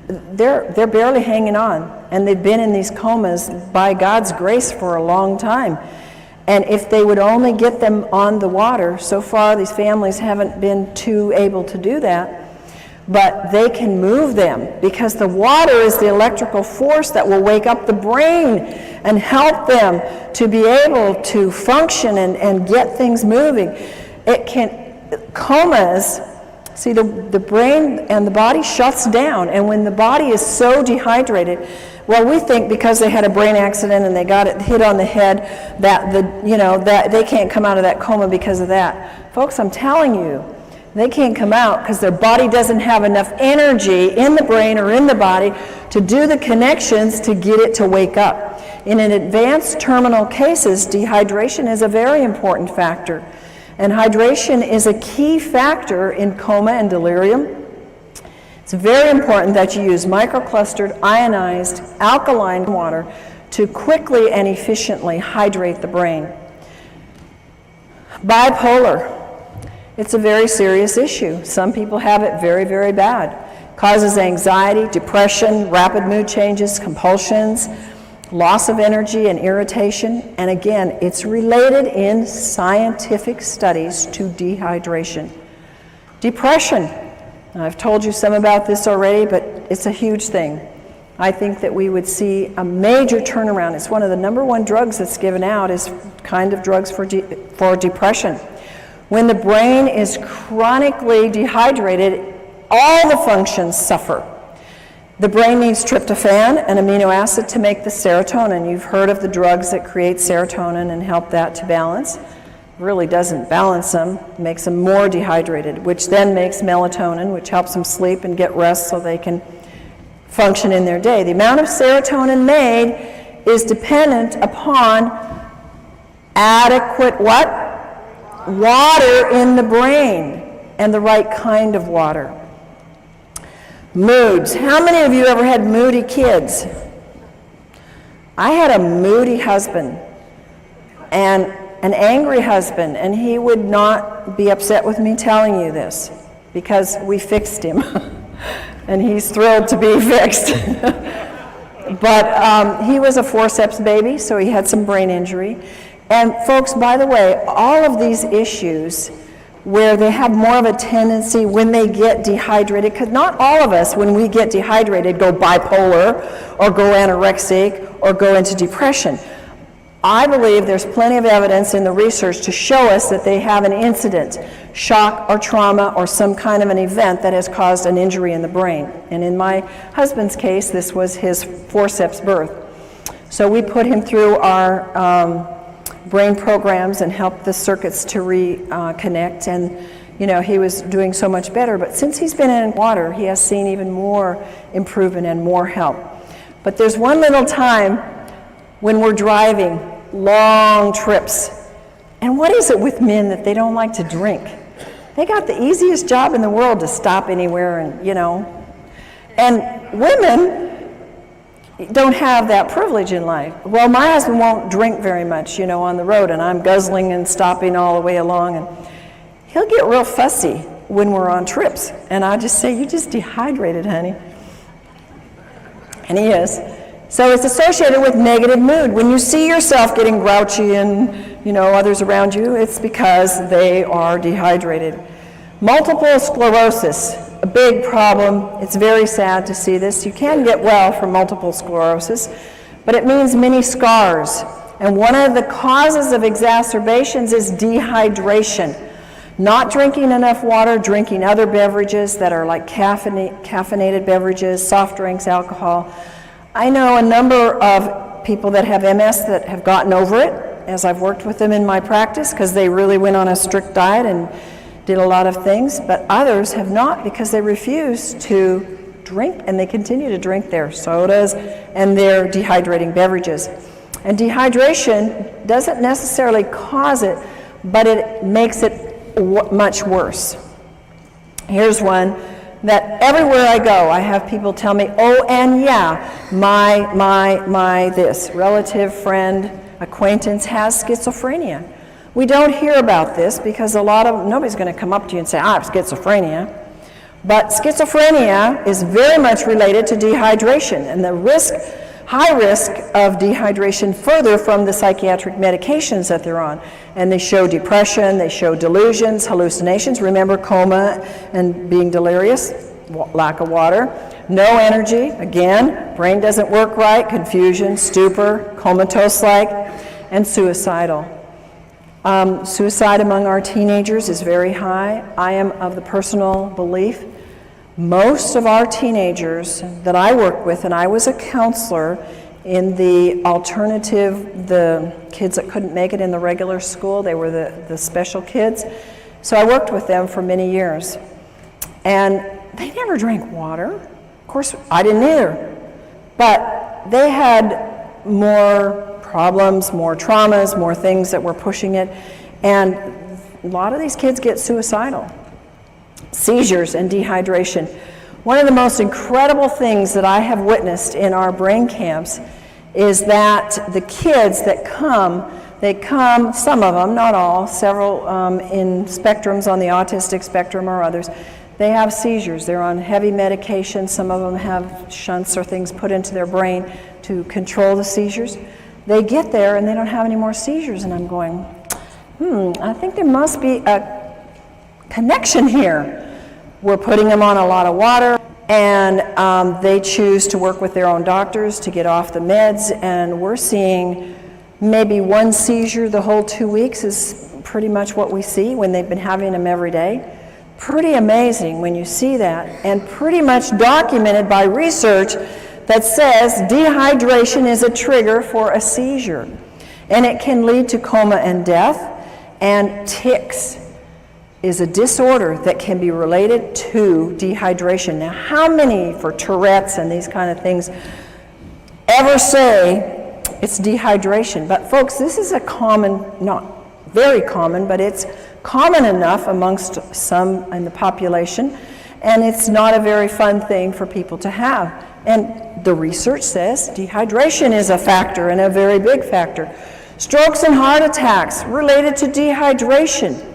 They're barely hanging on, and they've been in these comas by God's grace for a long time. And if they would only get them on the water, so far these families haven't been too able to do that, but they can move them because the water is the electrical force that will wake up the brain and help them to be able to function and get things moving. Comas, see, the brain and the body shuts down, and when the body is so dehydrated, well, we think because they had a brain accident and they got it hit on the head that that they can't come out of that coma because of that. Folks, I'm telling you, they can't come out because their body doesn't have enough energy in the brain or in the body to do the connections to get it to wake up. In an advanced terminal cases, dehydration is a very important factor. And hydration is a key factor in coma and delirium. It's very important that you use microclustered, ionized, alkaline water to quickly and efficiently hydrate the brain. Bipolar. It's a very serious issue. Some people have it very, very bad. Causes anxiety, depression, rapid mood changes, compulsions, loss of energy and irritation. And again, it's related in scientific studies to dehydration. Depression. I've told you some about this already, but it's a huge thing. I think that we would see a major turnaround. It's one of the #1 drugs that's given out is kind of drugs for depression. When the brain is chronically dehydrated, all the functions suffer. The brain needs tryptophan, an amino acid, to make the serotonin. You've heard of the drugs that create serotonin and help that to balance. Really doesn't balance them, makes them more dehydrated, which then makes melatonin, which helps them sleep and get rest so they can function in their day. The amount of serotonin made is dependent upon adequate what? Water in the brain, and the right kind of water. Moods. How many of you ever had moody kids? I had a moody husband and an angry husband, and he would not be upset with me telling you this because we fixed him and he's thrilled to be fixed. But he was a forceps baby, so he had some brain injury. And folks, by the way, all of these issues where they have more of a tendency when they get dehydrated, because not all of us, when we get dehydrated, go bipolar or go anorexic or go into depression. I believe there's plenty of evidence in the research to show us that they have an incident, shock or trauma or some kind of an event that has caused an injury in the brain. And in my husband's case, this was his forceps birth. So we put him through our brain programs and helped the circuits to reconnect, and he was doing so much better. But since he's been in water, he has seen even more improvement and more help. But there's one little time when we're driving long trips, and what is it with men that they don't like to drink? They got the easiest job in the world to stop anywhere, and women don't have that privilege in life. Well, my husband won't drink very much, on the road, and I'm guzzling and stopping all the way along, and he'll get real fussy when we're on trips, and I just say, "You just dehydrated, honey." And he is. So it's associated with negative mood. When you see yourself getting grouchy and, others around you, it's because they are dehydrated. Multiple sclerosis. A big problem. It's very sad to see this. You can get well from multiple sclerosis, but it means many scars. And one of the causes of exacerbations is dehydration. Not drinking enough water, drinking other beverages that are like caffeinated beverages, soft drinks, alcohol. I know a number of people that have MS that have gotten over it, as I've worked with them in my practice, because they really went on a strict diet and did a lot of things, but others have not because they refuse to drink, and they continue to drink their sodas and their dehydrating beverages. And dehydration doesn't necessarily cause it, but it makes it much worse. Here's one that everywhere I go, I have people tell me, "Oh, and yeah, my this relative, friend, acquaintance has schizophrenia." We don't hear about this because nobody's going to come up to you and say, "I have schizophrenia." But schizophrenia is very much related to dehydration, and the high risk of dehydration further from the psychiatric medications that they're on. And they show depression, they show delusions, hallucinations. Remember coma and being delirious, lack of water. No energy, again, brain doesn't work right, confusion, stupor, comatose-like, and suicidal. Suicide among our teenagers is very high. I am of the personal belief Most of our teenagers that I work with, and I was a counselor in the alternative, the kids that couldn't make it in the regular school, they were the special kids. So I worked with them for many years. And they never drank water. Of course, I didn't either. But they had more problems, more traumas, more things that were pushing it. And a lot of these kids get suicidal. Seizures and dehydration. One of the most incredible things that I have witnessed in our brain camps is that the kids that come, they come, some of them, not all, several in spectrums on the autistic spectrum or others, they have seizures. They're on heavy medication. Some of them have shunts or things put into their brain to control the seizures. They get there and they don't have any more seizures, and I'm going, I think there must be a connection here. We're putting them on a lot of water, and they choose to work with their own doctors to get off the meds, and we're seeing maybe one seizure the whole 2 weeks is pretty much what we see when they've been having them every day. Pretty amazing when you see that, and pretty much documented by research that says dehydration is a trigger for a seizure, and it can lead to coma and death. And tics is a disorder that can be related to dehydration. Now, how many for Tourette's and these kind of things ever say it's dehydration? But folks, this is a common, not very common, but it's common enough amongst some in the population, and it's not a very fun thing for people to have. And the research says dehydration is a factor, and a very big factor. Strokes and heart attacks related to dehydration.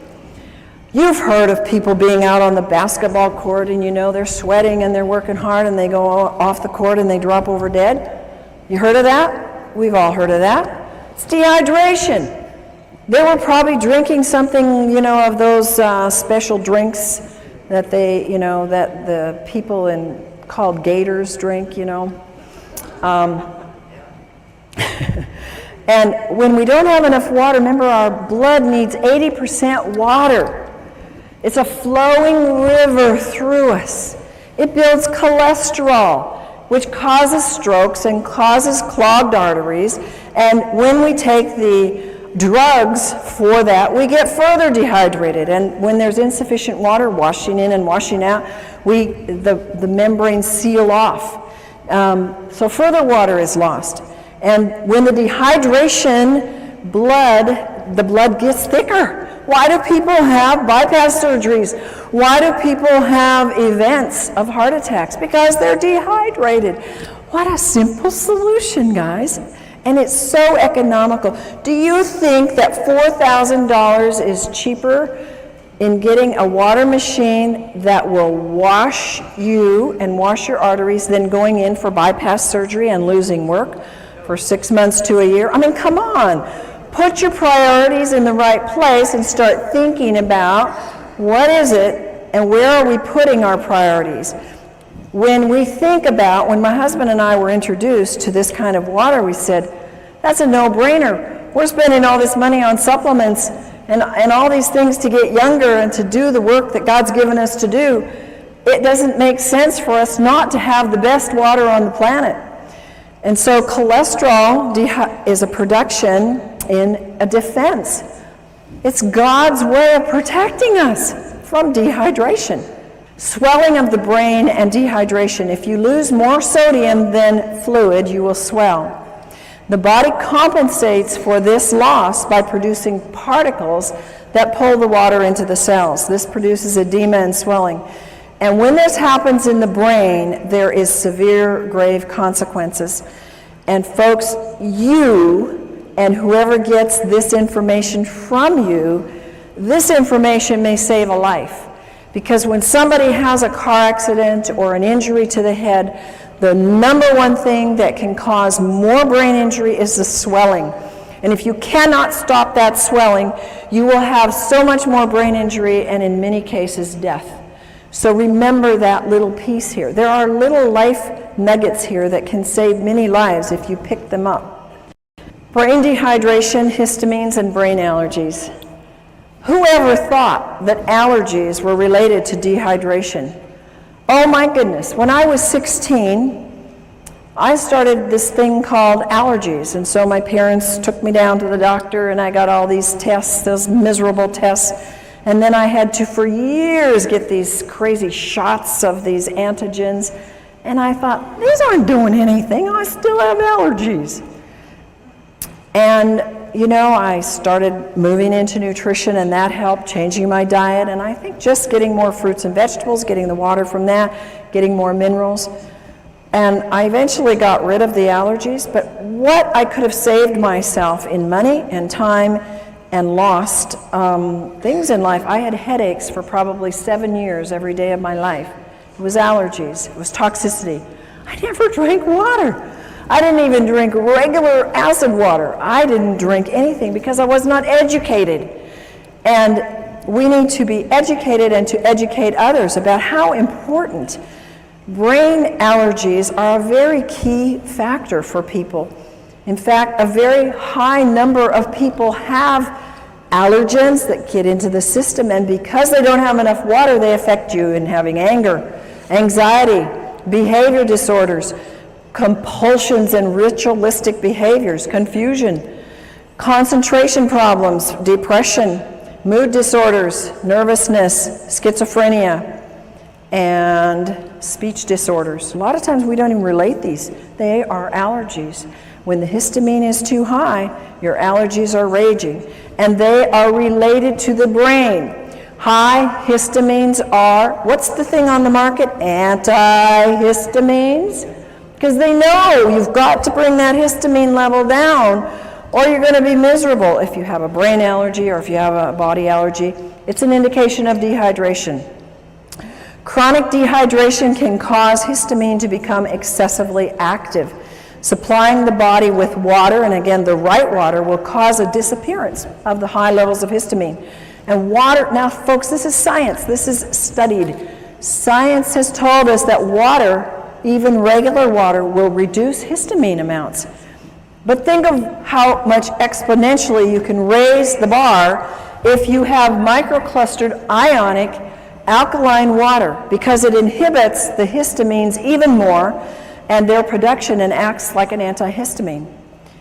You've heard of people being out on the basketball court and you know they're sweating and they're working hard and they go off the court and they drop over dead. You heard of that? We've all heard of that. It's dehydration. They were probably drinking something, of those special drinks that that the people called gators drink, And when we don't have enough water, remember our blood needs 80% water. It's a flowing river through us. It builds cholesterol, which causes strokes and causes clogged arteries. And when we take the drugs for that, we get further dehydrated. And when there's insufficient water washing in and washing out, the membranes seal off. So further water is lost. And when the dehydration, the blood gets thicker. Why do people have bypass surgeries? Why do people have events of heart attacks? Because they're dehydrated. What a simple solution, guys. And it's so economical. Do you think that $4,000 is cheaper in getting a water machine that will wash you and wash your arteries than going in for bypass surgery and losing work for 6 months to a year? I mean, come on. Put your priorities in the right place and start thinking about what is it and where are we putting our priorities. When we think about, when my husband and I were introduced to this kind of water, we said, that's a no-brainer. We're spending all this money on supplements and all these things to get younger and to do the work that God's given us to do. It doesn't make sense for us not to have the best water on the planet. And so cholesterol is a production in a defense. It's God's way of protecting us from dehydration. Swelling of the brain and dehydration. If you lose more sodium than fluid, you will swell. The body compensates for this loss by producing particles that pull the water into the cells. This produces edema and swelling. And when this happens in the brain, there is severe, grave consequences. And folks, you and whoever gets this information from you, this information may save a life. Because when somebody has a car accident or an injury to the head, the number one thing that can cause more brain injury is the swelling. And if you cannot stop that swelling, you will have so much more brain injury and in many cases death. So remember that little piece here. There are little life nuggets here that can save many lives if you pick them up. Brain dehydration, histamines, and brain allergies. Whoever thought that allergies were related to dehydration? Oh my goodness, when I was 16, I started this thing called allergies, and so my parents took me down to the doctor and I got all these tests, those miserable tests, and then I had to for years get these crazy shots of these antigens, and I thought, these aren't doing anything, I still have allergies. And you know, I started moving into nutrition, and that helped, changing my diet, and I think just getting more fruits and vegetables, getting the water from that, getting more minerals. And I eventually got rid of the allergies, but what I could have saved myself in money and time and lost things in life. I had headaches for probably 7 years every day of my life. It was allergies, it was toxicity. I never drank water. I didn't even drink regular acid water. I didn't drink anything because I was not educated. And we need to be educated and to educate others about how important brain allergies are a very key factor for people. In fact, a very high number of people have allergens that get into the system, and because they don't have enough water, they affect you in having anger, anxiety, behavior disorders, compulsions and ritualistic behaviors, confusion, concentration problems, depression, mood disorders, nervousness, schizophrenia, and speech disorders. A lot of times we don't even relate these. They are allergies. When the histamine is too high, your allergies are raging, and they are related to the brain. High histamines are, what's the thing on the market? Antihistamines. Because they know you've got to bring that histamine level down or you're going to be miserable. If you have a brain allergy or if you have a body allergy, it's an indication of dehydration. Chronic dehydration can cause histamine to become excessively active. Supplying the body with water, and again the right water, will cause a disappearance of the high levels of histamine. And water, now folks, this is science, this is studied. Science has told us that water, even regular water, will reduce histamine amounts. But think of how much exponentially you can raise the bar if you have microclustered ionic alkaline water, because it inhibits the histamines even more and their production and acts like an antihistamine.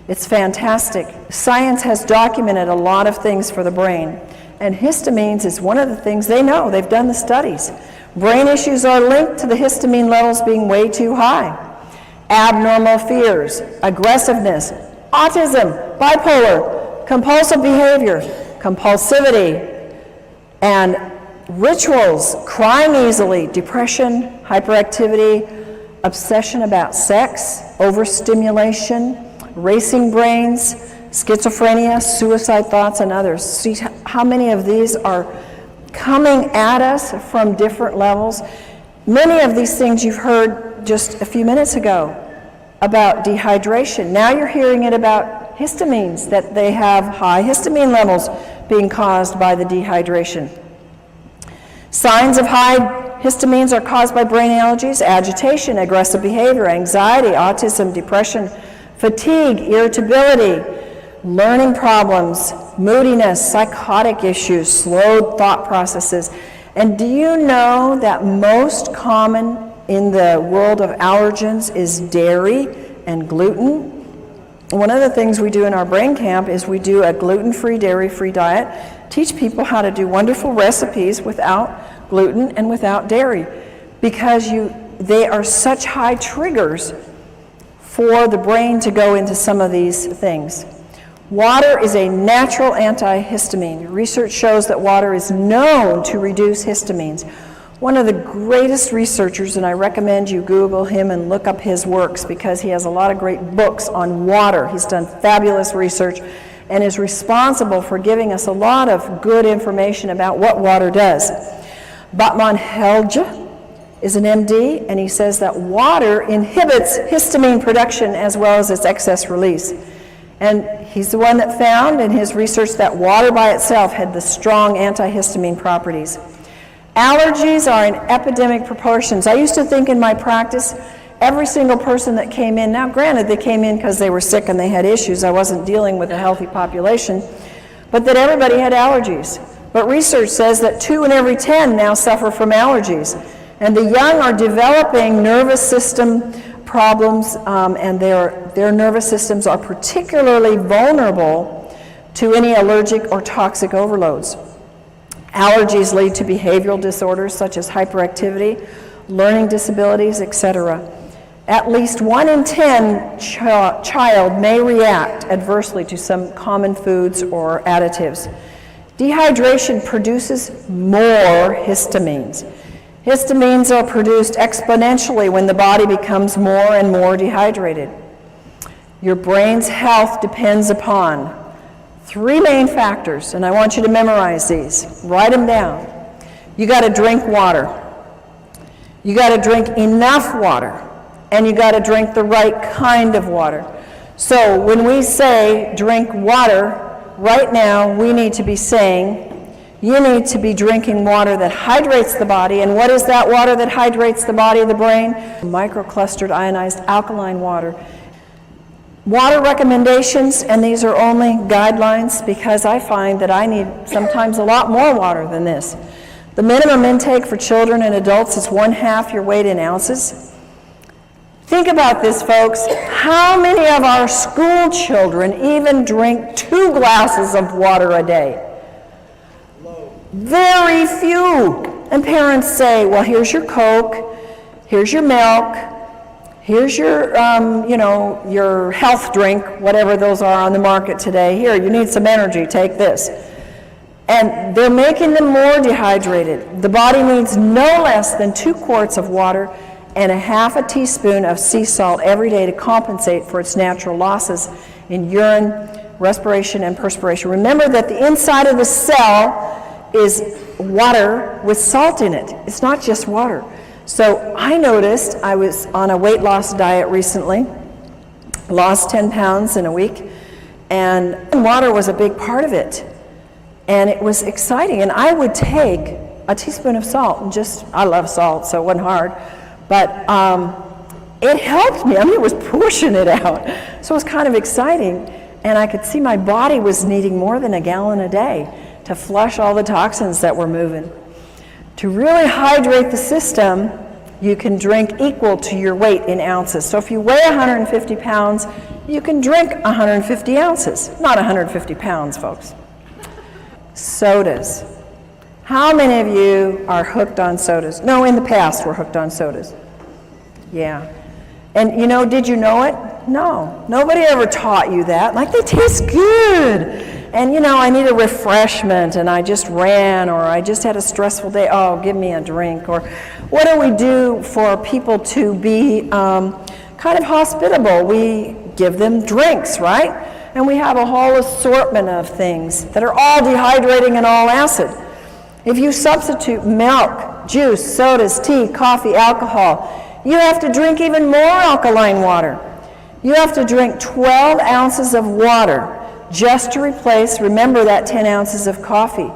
It's fantastic. Science has documented a lot of things for the brain, and histamines is one of the things they know. They've done the studies. Brain issues are linked to the histamine levels being way too high. Abnormal fears, aggressiveness, autism, bipolar, compulsive behavior, compulsivity, and rituals, crying easily, depression, hyperactivity, obsession about sex, overstimulation, racing brains, schizophrenia, suicide thoughts, and others. See how many of these are coming at us from different levels. Many of these things you've heard just a few minutes ago about dehydration. Now you're hearing it about histamines, that they have high histamine levels being caused by the dehydration. Signs of high histamines are caused by brain allergies, agitation, aggressive behavior, anxiety, autism, depression, fatigue, irritability, learning problems, moodiness, psychotic issues, slowed thought processes. And do you know that most common in the world of allergens is dairy and gluten? One of the things we do in our brain camp is we do a gluten-free, dairy-free diet, teach people how to do wonderful recipes without gluten and without dairy, because they are such high triggers for the brain to go into some of these things. Water is a natural antihistamine. Research shows that water is known to reduce histamines. One of the greatest researchers, and I recommend you Google him and look up his works because he has a lot of great books on water. He's done fabulous research and is responsible for giving us a lot of good information about what water does. Batman Helge is an MD, and he says that water inhibits histamine production as well as its excess release. And he's the one that found in his research that water by itself had the strong antihistamine properties. Allergies are in epidemic proportions. I used to think in my practice, every single person that came in, now granted they came in because they were sick and they had issues, I wasn't dealing with a healthy population, but that everybody had allergies. But research says that 2 in every 10 now suffer from allergies. And the young are developing nervous system problems, and their nervous systems are particularly vulnerable to any allergic or toxic overloads. Allergies lead to behavioral disorders such as hyperactivity, learning disabilities, etc. At least 1 in 10 child may react adversely to some common foods or additives. Dehydration produces more histamines. Histamines are produced exponentially when the body becomes more and more dehydrated. Your brain's health depends upon 3 main factors, and I want you to memorize these. Write them down. You got to drink water. You got to drink enough water. And you got to drink the right kind of water. So when we say drink water, right now we need to be saying you need to be drinking water that hydrates the body. And what is that water that hydrates the body of the brain? Microclustered ionized alkaline water. Water recommendations, and these are only guidelines because I find that I need sometimes a lot more water than this. The minimum intake for children and adults is 1/2 your weight in ounces. Think about this, folks. How many of our school children even drink 2 glasses of water a day? Very few. And parents say, well, here's your Coke, here's your milk, here's your, your health drink, whatever those are on the market today. Here, you need some energy, take this. And they're making them more dehydrated. The body needs no less than 2 quarts of water and 1/2 teaspoon of sea salt every day to compensate for its natural losses in urine, respiration, and perspiration. Remember that the inside of the cell is water with salt in it. It's not just water. So I noticed, I was on a weight loss diet recently, lost 10 pounds in a week, and water was a big part of it. And it was exciting. And I would take a teaspoon of salt and I love salt, so it wasn't hard. But it helped me. I mean, it was pushing it out. So it was kind of exciting. And I could see my body was needing more than a gallon a day to flush all the toxins that were moving. To really hydrate the system, you can drink equal to your weight in ounces. So if you weigh 150 pounds, you can drink 150 ounces. Not 150 pounds, folks. Sodas. How many of you are hooked on sodas? No, in the past were hooked on sodas. Yeah. And did you know it? No. Nobody ever taught you that. Like, they taste good. And I need a refreshment, and I just ran, or I just had a stressful day. Oh, give me a drink. Or what do we do for people to be kind of hospitable? We give them drinks, right? And we have a whole assortment of things that are all dehydrating and all acid. If you substitute milk, juice, sodas, tea, coffee, alcohol, you have to drink even more alkaline water. You have to drink 12 ounces of water just to replace, remember that 10 ounces of coffee.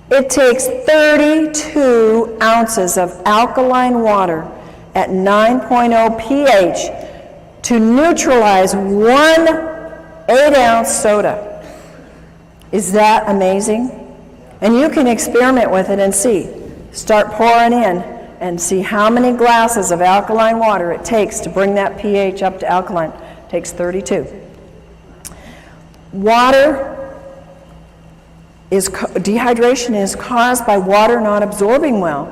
It takes 32 ounces of alkaline water at 9.0 pH to neutralize 1 8-ounce soda. Is that amazing? And you can experiment with it and see. Start pouring in and see how many glasses of alkaline water it takes to bring that pH up to alkaline. It takes 32. Dehydration is caused by water not absorbing well.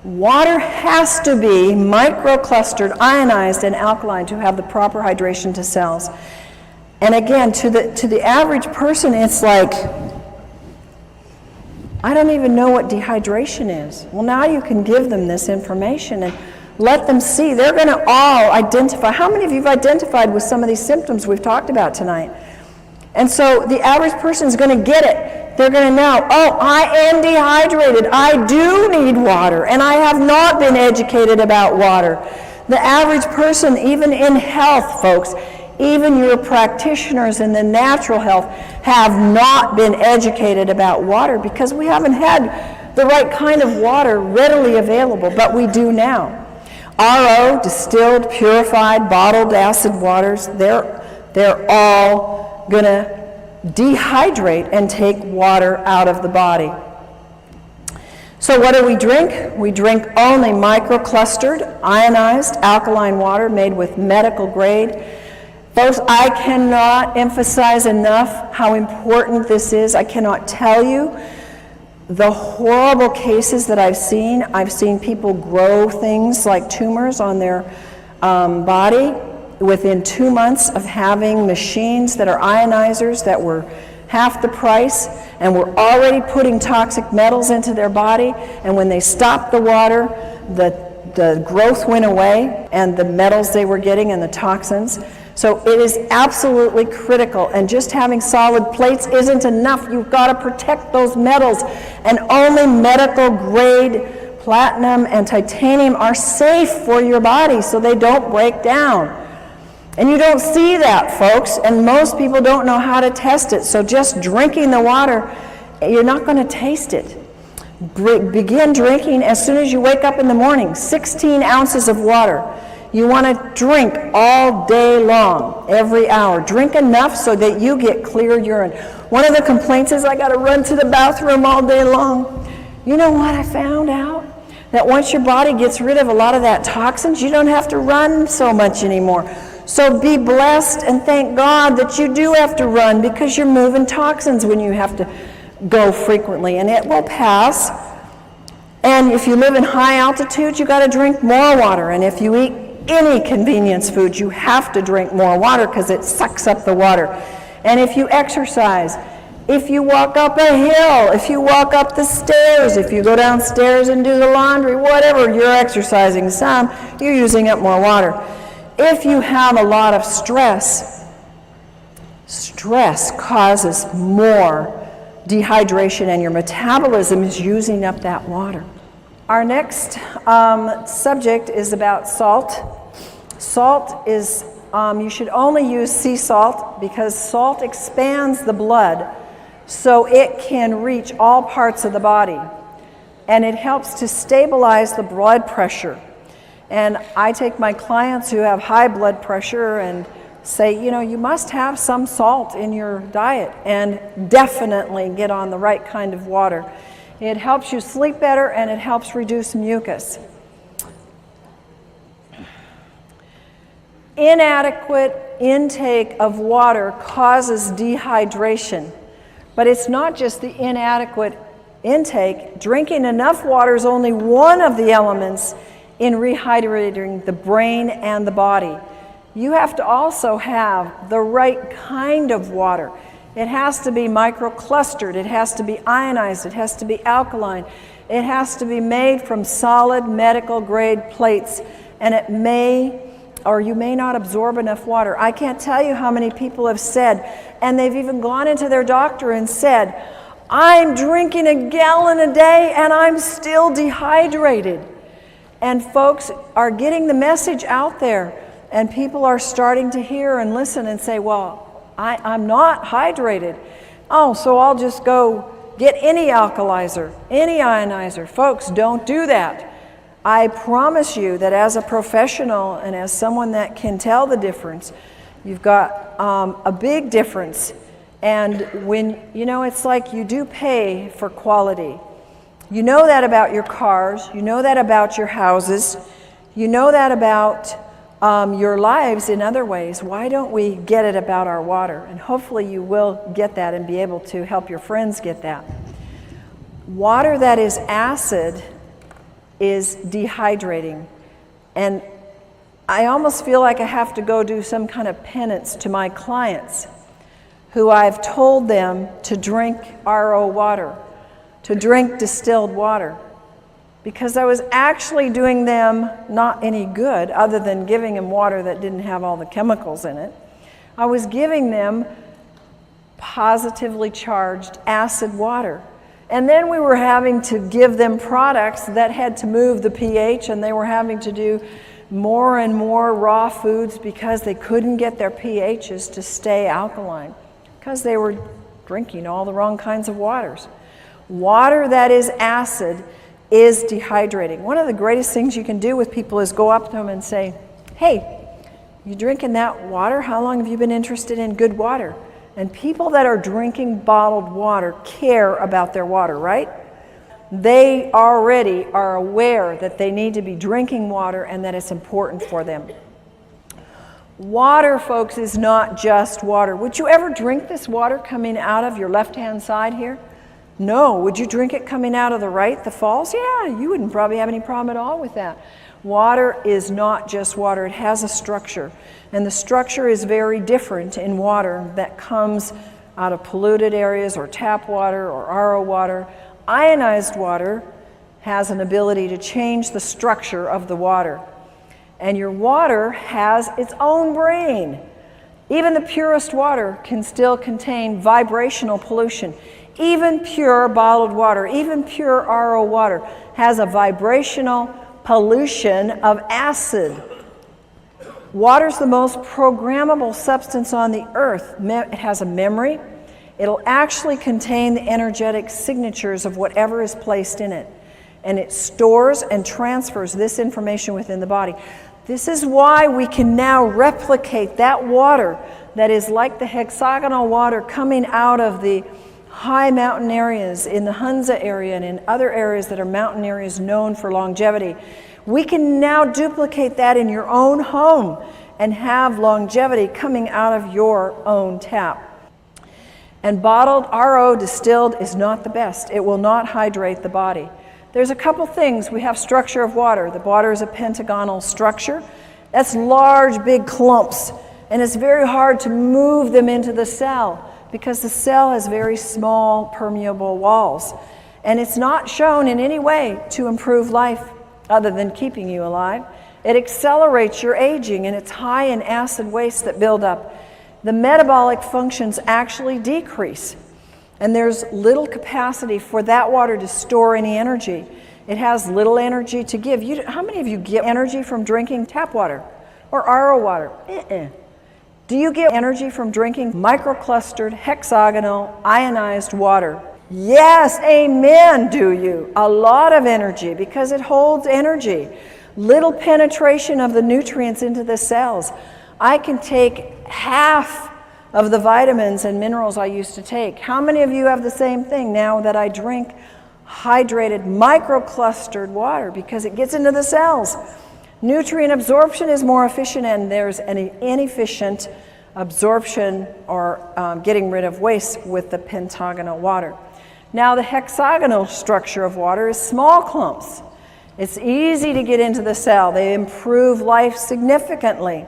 Water has to be microclustered, ionized, and alkaline to have the proper hydration to cells. And again, to the average person, it's like, I don't even know what dehydration is. Well, now you can give them this information and let them see. They're going to all identify. How many of you have identified with some of these symptoms we've talked about tonight? And so the average person is going to get it. They're going to know, oh, I am dehydrated. I do need water, and I have not been educated about water. The average person, even in health, folks, even your practitioners in the natural health have not been educated about water because we haven't had the right kind of water readily available, but we do now. RO, distilled, purified, bottled acid waters, they're all going to dehydrate and take water out of the body. So what do we drink? We drink only microclustered, ionized, alkaline water made with medical grade. Folks, I cannot emphasize enough how important this is. I cannot tell you the horrible cases that I've seen. I've seen people grow things like tumors on their body within 2 months of having machines that are ionizers that were half the price, and were already putting toxic metals into their body, and when they stopped the water, the growth went away, and the metals they were getting and the toxins. So it is absolutely critical, and just having solid plates isn't enough. You've got to protect those metals, and only medical grade platinum and titanium are safe for your body so they don't break down. And you don't see that, folks, and most people don't know how to test it. So just drinking the water, you're not going to taste it. Begin drinking as soon as you wake up in the morning, 16 ounces of water. You want to drink all day long, every hour. Drink enough so that you get clear urine. One of the complaints is I got to run to the bathroom all day long. You know what I found out? That once your body gets rid of a lot of that toxins, you don't have to run so much anymore. So be blessed and thank God that you do have to run, because you're moving toxins when you have to go frequently, and it will pass. And if you live in high altitude, you got to drink more water. And if you eat any convenience food, you have to drink more water because it sucks up the water. And if you exercise, if you walk up a hill, if you walk up the stairs, if you go downstairs and do the laundry, whatever, you're exercising some, you're using up more water. If you have a lot of stress, stress causes more dehydration, and your metabolism is using up that water. Our next subject is about salt. Salt is, you should only use sea salt because salt expands the blood so it can reach all parts of the body, and it helps to stabilize the blood pressure. And I take my clients who have high blood pressure and say, you know, you must have some salt in your diet, and definitely get on the right kind of water. It helps you sleep better, and it helps reduce mucus. Inadequate intake of water causes dehydration, but it's not just the inadequate intake. Drinking enough water is only one of the elements in rehydrating the brain and the body. You have to also have the right kind of water. It has to be microclustered, it has to be ionized, it has to be alkaline, it has to be made from solid medical grade plates, and it may or you may not absorb enough water. I can't tell you how many people have said, and they've even gone into their doctor and said, I'm drinking a gallon a day and I'm still dehydrated. And folks are getting the message out there, and people are starting to hear and listen and say, well, I'm not hydrated. Oh, so I'll just go get any alkalizer, any ionizer. Folks, don't do that. I promise you that as a professional and as someone that can tell the difference, you've got a big difference. And when, you know, it's like you do pay for quality. You know that about your cars, you know that about your houses, you know that about your lives in other ways. Why don't we get it about our water? And hopefully you will get that and be able to help your friends get that. Water that is acid is dehydrating. And I almost feel like I have to go do some kind of penance to my clients who I've told them to drink RO water, to drink distilled water, because I was actually doing them not any good other than giving them water that didn't have all the chemicals in it. I was giving them positively charged acid water. And then we were having to give them products that had to move the pH, and they were having to do more and more raw foods because they couldn't get their pHs to stay alkaline because they were drinking all the wrong kinds of waters. Water that is acid is dehydrating. One of the greatest things you can do with people is go up to them and say, hey, you drinking that water? How long have you been interested in good water? And people that are drinking bottled water care about their water, right? they already are aware that they need to be drinking water and that it's important for them. Water, folks, is not just water. Would you ever drink this water coming out of your left-hand side here? No. Would you drink it coming out of the right, the falls? Yeah, you wouldn't probably have any problem at all with that. Water is not just water. It has a structure. And the structure is very different in water that comes out of polluted areas or tap water or RO water. Ionized water has an ability to change the structure of the water. And your water has its own brain. Even the purest water can still contain vibrational pollution. Even pure bottled water, even pure RO water has a vibrational pollution of acid. Water's the most programmable substance on the earth. It has a memory. It'll actually contain the energetic signatures of whatever is placed in it. And it stores and transfers this information within the body. This is why we can now replicate that water that is like the hexagonal water coming out of the high mountain areas in the Hunza area and in other areas that are mountain areas known for longevity. We can now duplicate that in your own home and have longevity coming out of your own tap. And bottled RO distilled is not the best. It will not hydrate the body. There's a couple things. We have structure of water. The water is a pentagonal structure. That's large, big clumps. And it's very hard to move them into the cell because the cell has very small, permeable walls. And it's not shown in any way to improve life other than keeping you alive. It accelerates your aging, and it's high in acid waste that build up. The metabolic functions actually decrease. And there's little capacity for that water to store any energy. It has little energy to give. How many of you get energy from drinking tap water or RO water? Do you get energy from drinking microclustered, hexagonal, ionized water? Yes, amen, do you? A lot of energy because it holds energy. Little penetration of the nutrients into the cells. I can take half of the vitamins and minerals I used to take. How many of you have the same thing now that I drink hydrated, microclustered water because it gets into the cells? Nutrient absorption is more efficient, and there's an inefficient absorption or getting rid of waste with the pentagonal water. Now the hexagonal structure of water is small clumps. It's easy to get into the cell. They improve life significantly.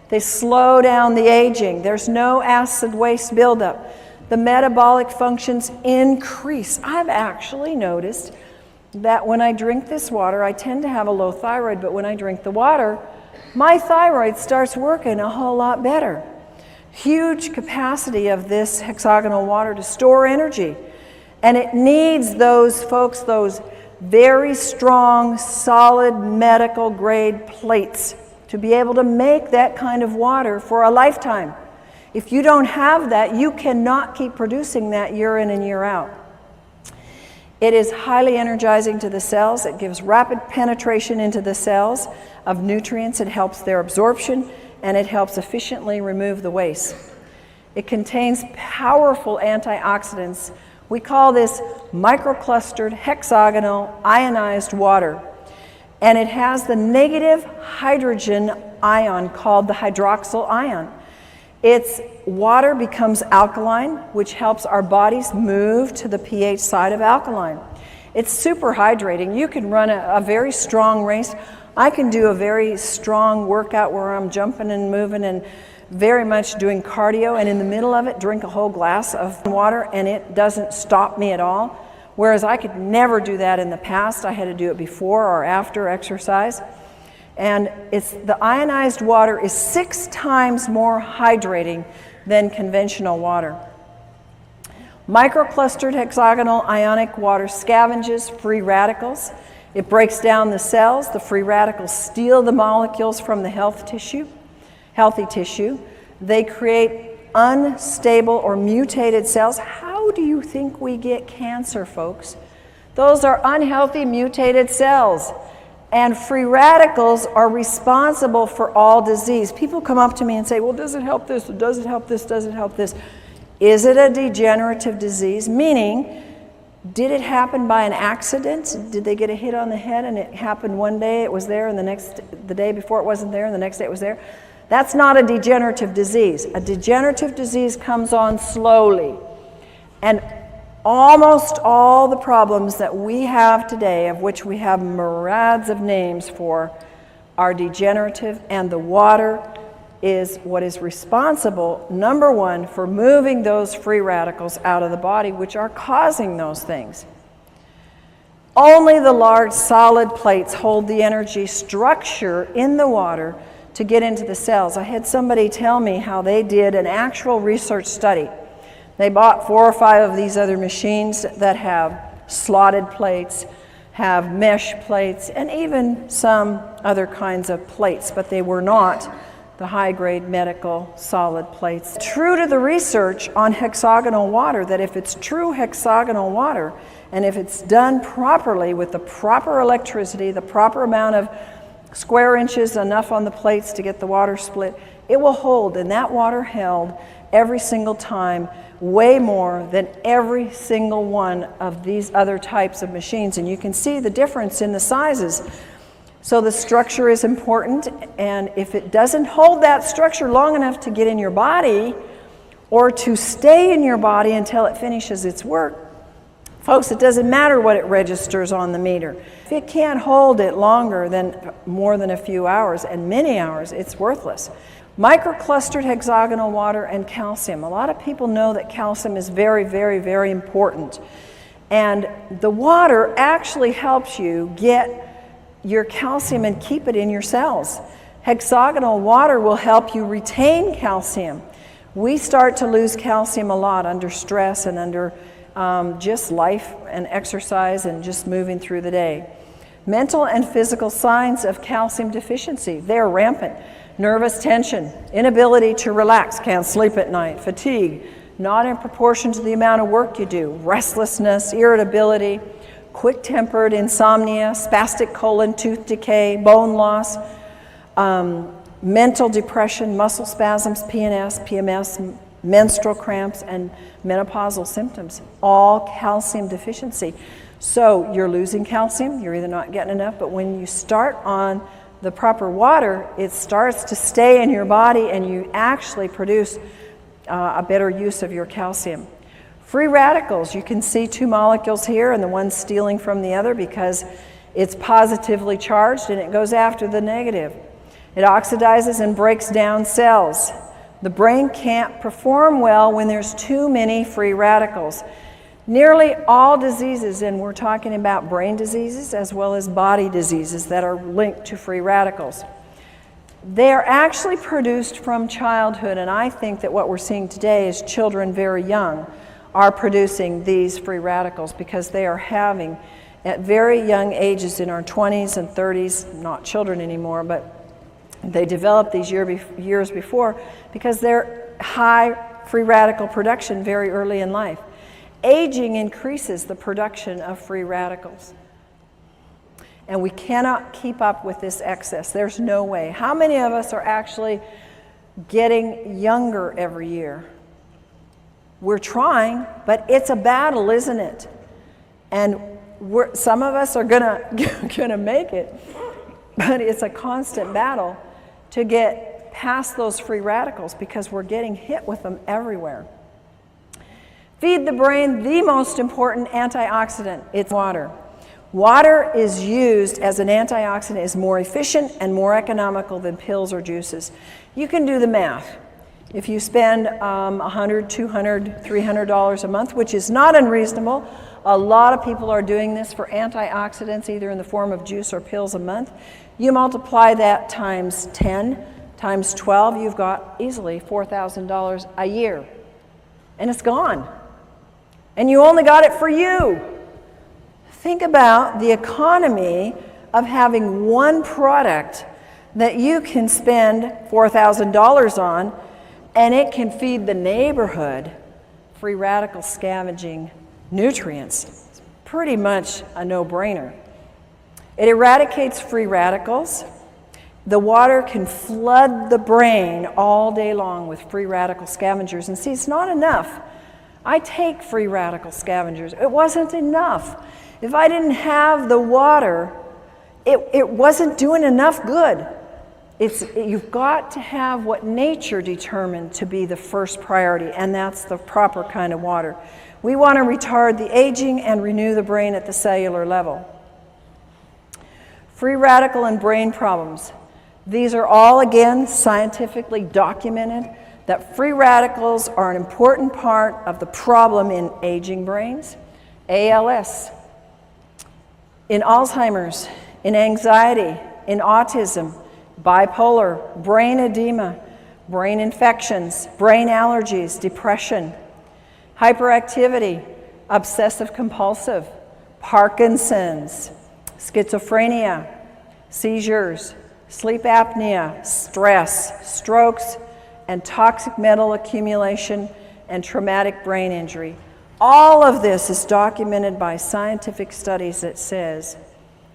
They slow down the aging. There's no acid waste buildup. The metabolic functions increase. I've actually noticed that when I drink this water, I tend to have a low thyroid, but when I drink the water, my thyroid starts working a whole lot better. Huge capacity of this hexagonal water to store energy. And it needs those folks, those very strong, solid medical grade plates to be able to make that kind of water for a lifetime. If you don't have that, you cannot keep producing that year in and year out. It is highly energizing to the cells. It gives rapid penetration into the cells of nutrients. It helps their absorption, and it helps efficiently remove the waste. It contains powerful antioxidants. We call this microclustered, hexagonal, ionized water. And it has the negative hydrogen ion called the hydroxyl ion. Its water becomes alkaline, which helps our bodies move to the pH side of alkaline. It's super hydrating. You can run a very strong race. I can do a very strong workout where I'm jumping and moving and very much doing cardio, and in the middle of it, drink a whole glass of water, and it doesn't stop me at all. Whereas I could never do that in the past. I had to do it before or after exercise. And the ionized water is 6 times more hydrating than conventional water. Microclustered hexagonal ionic water scavenges free radicals. It breaks down the cells. The free radicals steal the molecules from the healthy tissue. They create unstable or mutated cells. How do you think we get cancer, folks? Those are unhealthy mutated cells. And free radicals are responsible for all disease. People come up to me and say, well, does it help this? Does it help this? Does it help this? Is it a degenerative disease? Meaning, Did it happen by an accident? Did they get a hit on the head and it happened one day, it was there, and the day before it wasn't there, and the next day it was there? That's not a degenerative disease. A degenerative disease comes on slowly. And almost all the problems that we have today, of which we have myriads of names for, are degenerative, and the water is what is responsible, number one, for moving those free radicals out of the body, which are causing those things. Only the large solid plates hold the energy structure in the water to get into the cells. I had somebody tell me how they did an actual research study. They bought 4 or 5 of these other machines that have slotted plates, have mesh plates, and even some other kinds of plates, but they were not the high-grade medical solid plates. True to the research on hexagonal water, that if it's true hexagonal water, and if it's done properly with the proper electricity, the proper amount of square inches, enough on the plates to get the water split, it will hold, and that water held every single time way more than every single one of these other types of machines. And you can see the difference in the sizes. So the structure is important, and if it doesn't hold that structure long enough to get in your body or to stay in your body until it finishes its work, folks, it doesn't matter what it registers on the meter. If it can't hold it longer than more than a few hours, and many hours, it's worthless. Microclustered hexagonal water and calcium. A lot of people know that calcium is very, very, very important. And the water actually helps you get your calcium and keep it in your cells. Hexagonal water will help you retain calcium. We start to lose calcium a lot under stress and under just life and exercise and just moving through the day. Mental and physical signs of calcium deficiency, they're rampant. Nervous tension, inability to relax, can't sleep at night, fatigue, not in proportion to the amount of work you do, restlessness, irritability, quick-tempered, insomnia, spastic colon, tooth decay, bone loss, mental depression, muscle spasms, PNS, PMS, menstrual cramps, and menopausal symptoms, all calcium deficiency. So you're losing calcium, you're either not getting enough, but when you start on the proper water, it starts to stay in your body and you actually produce a better use of your calcium. Free radicals, you can see 2 molecules here and the one stealing from the other because it's positively charged and it goes after the negative. It oxidizes and breaks down cells. The brain can't perform well when there's too many free radicals. Nearly all diseases, and we're talking about brain diseases as well as body diseases that are linked to free radicals, they are actually produced from childhood, and I think that what we're seeing today is children very young are producing these free radicals because they are having, at very young ages in our 20s and 30s, not children anymore, but they develop these years before because they're high free radical production very early in life. Aging increases the production of free radicals. And we cannot keep up with this excess. There's no way. How many of us are actually getting younger every year? We're trying, but it's a battle, isn't it? And some of us are gonna make it, but it's a constant battle to get past those free radicals because we're getting hit with them everywhere. Feed the brain the most important antioxidant, it's water. Water is used as an antioxidant, is more efficient and more economical than pills or juices. You can do the math. If you spend $100, $200, $300 a month, which is not unreasonable, a lot of people are doing this for antioxidants, either in the form of juice or pills a month. You multiply that times 10, times 12, you've got easily $4,000 a year. And it's gone. And you only got it for you. Think about the economy of having one product that you can spend $4,000 on, and it can feed the neighborhood free radical scavenging nutrients. It's pretty much a no-brainer. It eradicates free radicals. The water can flood the brain all day long with free radical scavengers. And see, it's not enough. I take free radical scavengers. It wasn't enough. If I didn't have the water, it wasn't doing enough good. You've got to have what nature determined to be the first priority, and that's the proper kind of water. We want to retard the aging and renew the brain at the cellular level. Free radical and brain problems. These are all, again, scientifically documented that free radicals are an important part of the problem in aging brains, ALS, in Alzheimer's, in anxiety, in autism, bipolar, brain edema, brain infections, brain allergies, depression, hyperactivity, obsessive compulsive, Parkinson's, schizophrenia, seizures, sleep apnea, stress, strokes, and toxic metal accumulation and traumatic brain injury. All of this is documented by scientific studies that says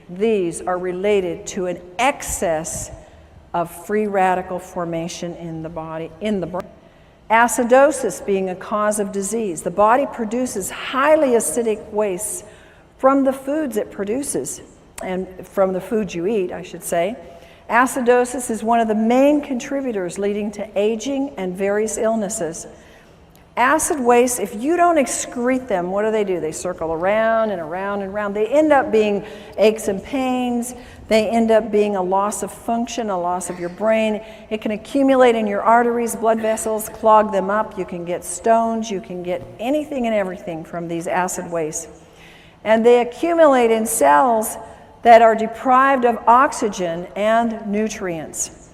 these are related to an excess of free radical formation in the body, in the brain. Acidosis being a cause of disease. The body produces highly acidic wastes from the foods it produces, and from the foods you eat, I should say. Acidosis is one of the main contributors leading to aging and various illnesses. Acid wastes, if you don't excrete them, what do? They circle around and around and around. They end up being aches and pains. They end up being a loss of function, a loss of your brain. It can accumulate in your arteries, blood vessels, clog them up. You can get stones. You can get anything and everything from these acid wastes. And they accumulate in cells that are deprived of oxygen and nutrients.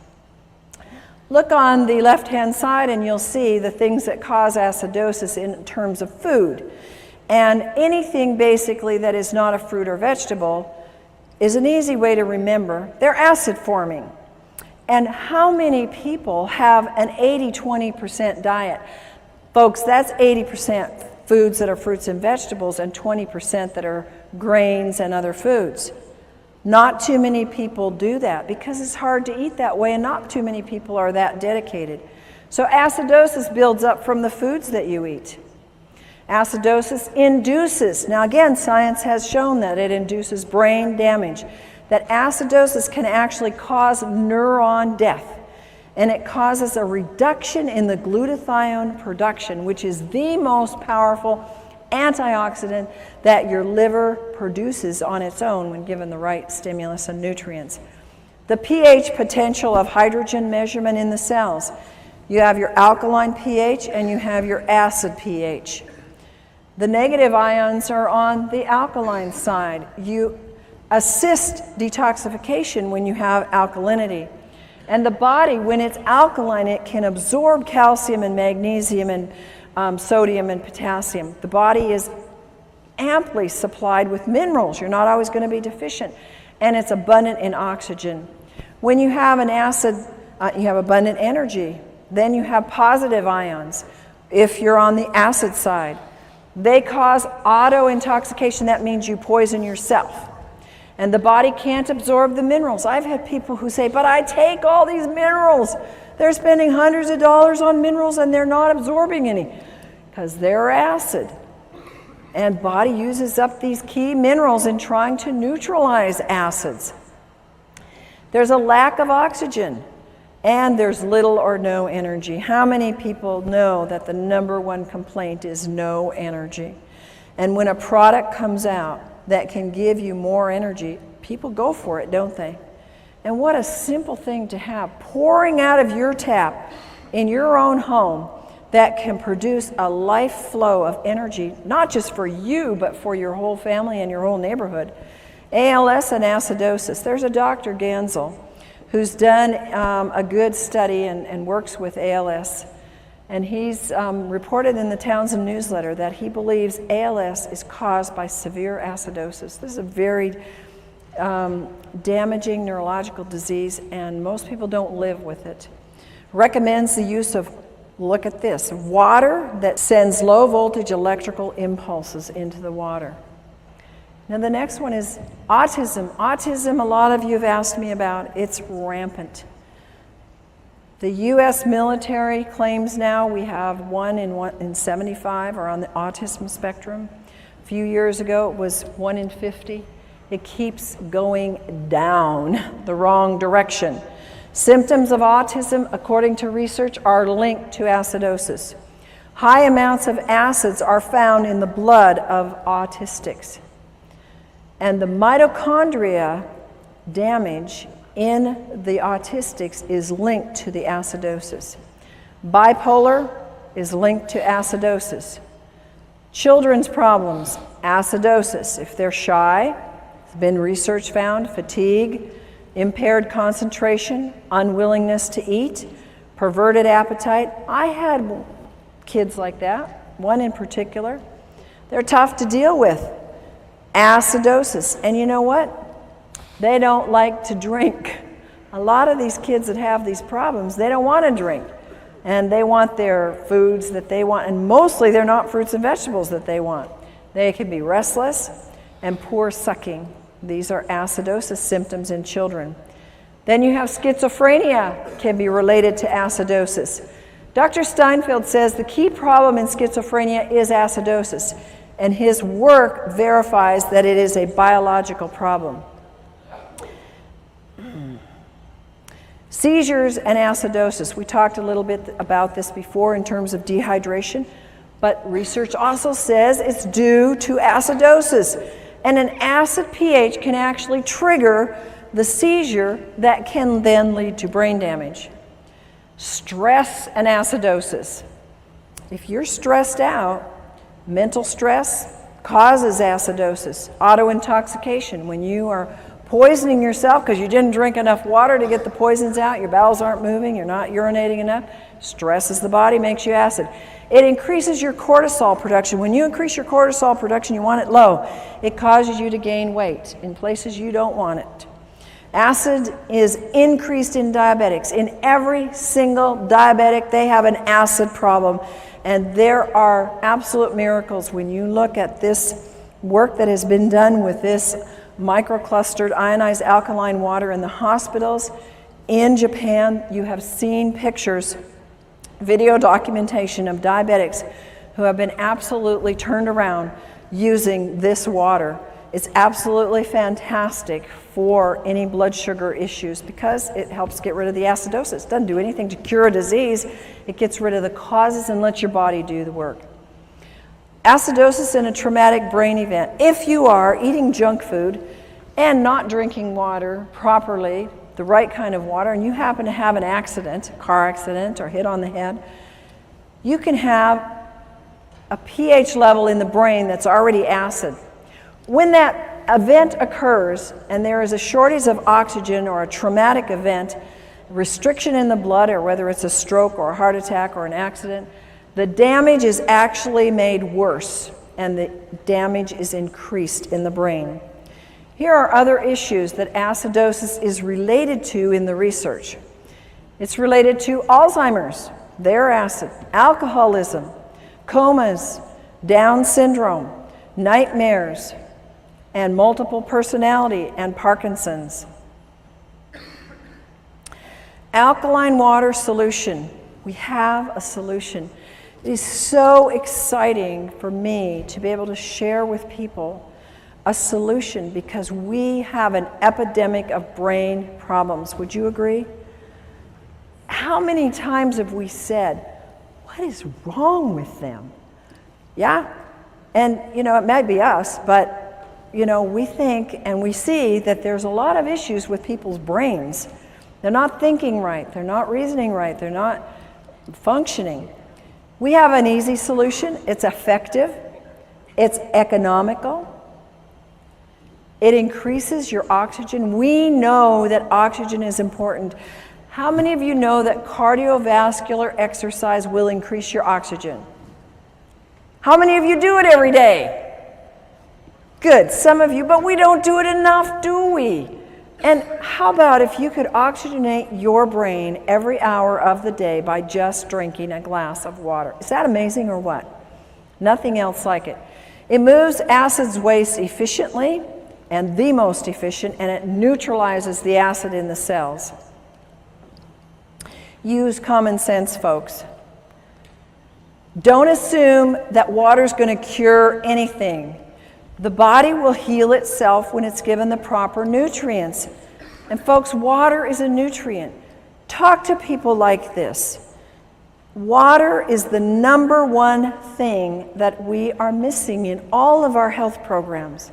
Look on the left-hand side and you'll see the things that cause acidosis in terms of food. And anything basically that is not a fruit or vegetable is an easy way to remember. They're acid forming. And how many people have an 80-20% diet? Folks, that's 80% foods that are fruits and vegetables and 20% that are grains and other foods. Not too many people do that because it's hard to eat that way, and not too many people are that dedicated. So acidosis builds up from the foods that you eat. Acidosis induces, now again, science has shown that it induces brain damage, that acidosis can actually cause neuron death, and it causes a reduction in the glutathione production, which is the most powerful antioxidant that your liver produces on its own when given the right stimulus and nutrients. The pH potential of hydrogen measurement in the cells. You have your alkaline pH and you have your acid pH. The negative ions are on the alkaline side. You assist detoxification when you have alkalinity. And the body, when it's alkaline, it can absorb calcium and magnesium and sodium and potassium. The body is amply supplied with minerals. You're not always going to be deficient. And it's abundant in oxygen. When you have an acid, you have abundant energy. Then you have positive ions. If you're on the acid side, they cause auto-intoxication. That means you poison yourself. And the body can't absorb the minerals. I've had people who say, but I take all these minerals. They're spending hundreds of dollars on minerals and they're not absorbing any because they're acid. And body uses up these key minerals in trying to neutralize acids. There's a lack of oxygen and there's little or no energy. How many people know that the number one complaint is no energy? And when a product comes out that can give you more energy, people go for it, don't they? And what a simple thing to have pouring out of your tap in your own home that can produce a life flow of energy, not just for you, but for your whole family and your whole neighborhood. ALS and acidosis. There's a Dr. Gansel who's done a good study and works with ALS. And he's reported in the Townsend newsletter that he believes ALS is caused by severe acidosis. This is a very damaging neurological disease, and most people don't live with it. Recommends the use of, look at this, water that sends low voltage electrical impulses into the water. Now the next one is autism. Autism, a lot of you have asked me about, it's rampant. The U.S. military claims now we have 1 in 75 are on the autism spectrum. A few years ago, it was 1 in 50. It keeps going down the wrong direction. Symptoms of autism, according to research, are linked to acidosis. High amounts of acids are found in the blood of autistics. And the mitochondria damage in the autistics is linked to the acidosis. Bipolar is linked to acidosis. Children's problems, acidosis. If they're shy, there's been research found, fatigue, impaired concentration, unwillingness to eat, perverted appetite. I had kids like that, one in particular. They're tough to deal with. Acidosis. And you know what? They don't like to drink. A lot of these kids that have these problems, they don't want to drink. And they want their foods that they want, and mostly they're not fruits and vegetables that they want. They can be restless and poor sucking. These are acidosis symptoms in children. Then you have schizophrenia, can be related to acidosis. Dr. Steinfeld says the key problem in schizophrenia is acidosis, and his work verifies that it is a biological problem. Seizures and acidosis. We talked a little bit about this before in terms of dehydration, but research also says it's due to acidosis. And an acid pH can actually trigger the seizure that can then lead to brain damage. Stress and acidosis. If you're stressed out, mental stress causes acidosis. Autointoxication, when you are poisoning yourself because you didn't drink enough water to get the poisons out, your bowels aren't moving, you're not urinating enough, stresses the body, makes you acid. It increases your cortisol production. When you increase your cortisol production, you want it low. It causes you to gain weight in places you don't want it. Acid is increased in diabetics. In every single diabetic, they have an acid problem. And there are absolute miracles when you look at this work that has been done with this microclustered ionized alkaline water in the hospitals. In Japan, you have seen pictures, video documentation of diabetics who have been absolutely turned around using this water. It's absolutely fantastic for any blood sugar issues because it helps get rid of the acidosis. It doesn't do anything to cure a disease. It gets rid of the causes and lets your body do the work. Acidosis in a traumatic brain event. If you are eating junk food and not drinking water properly, the right kind of water, and you happen to have an accident, a car accident or hit on the head, you can have a pH level in the brain that's already acid. When that event occurs and there is a shortage of oxygen or a traumatic event, restriction in the blood, or whether it's a stroke or a heart attack or an accident, the damage is actually made worse and the damage is increased in the brain. Here are other issues that acidosis is related to in the research. It's related to Alzheimer's, their acid, alcoholism, comas, Down syndrome, nightmares, and multiple personality and Parkinson's. Alkaline water solution. We have a solution. It is so exciting for me to be able to share with people a solution because we have an epidemic of brain problems. Would you agree? How many times have we said, what is wrong with them? Yeah? And, you know, it might be us, but, you know, we think and we see that there's a lot of issues with people's brains. They're not thinking right. They're not reasoning right. They're not functioning. We have an easy solution. It's effective. It's economical. It increases your oxygen. We know that oxygen is important. How many of you know that cardiovascular exercise will increase your oxygen? How many of you do it every day? Good, some of you, but we don't do it enough, do we? And how about if you could oxygenate your brain every hour of the day by just drinking a glass of water? Is that amazing or what? Nothing else like it. It moves acids waste efficiently and the most efficient, and it neutralizes the acid in the cells. Use common sense, folks. Don't assume that water's going to cure anything. The body will heal itself when it's given the proper nutrients. And folks, water is a nutrient. Talk to people like this. Water is the number one thing that we are missing in all of our health programs.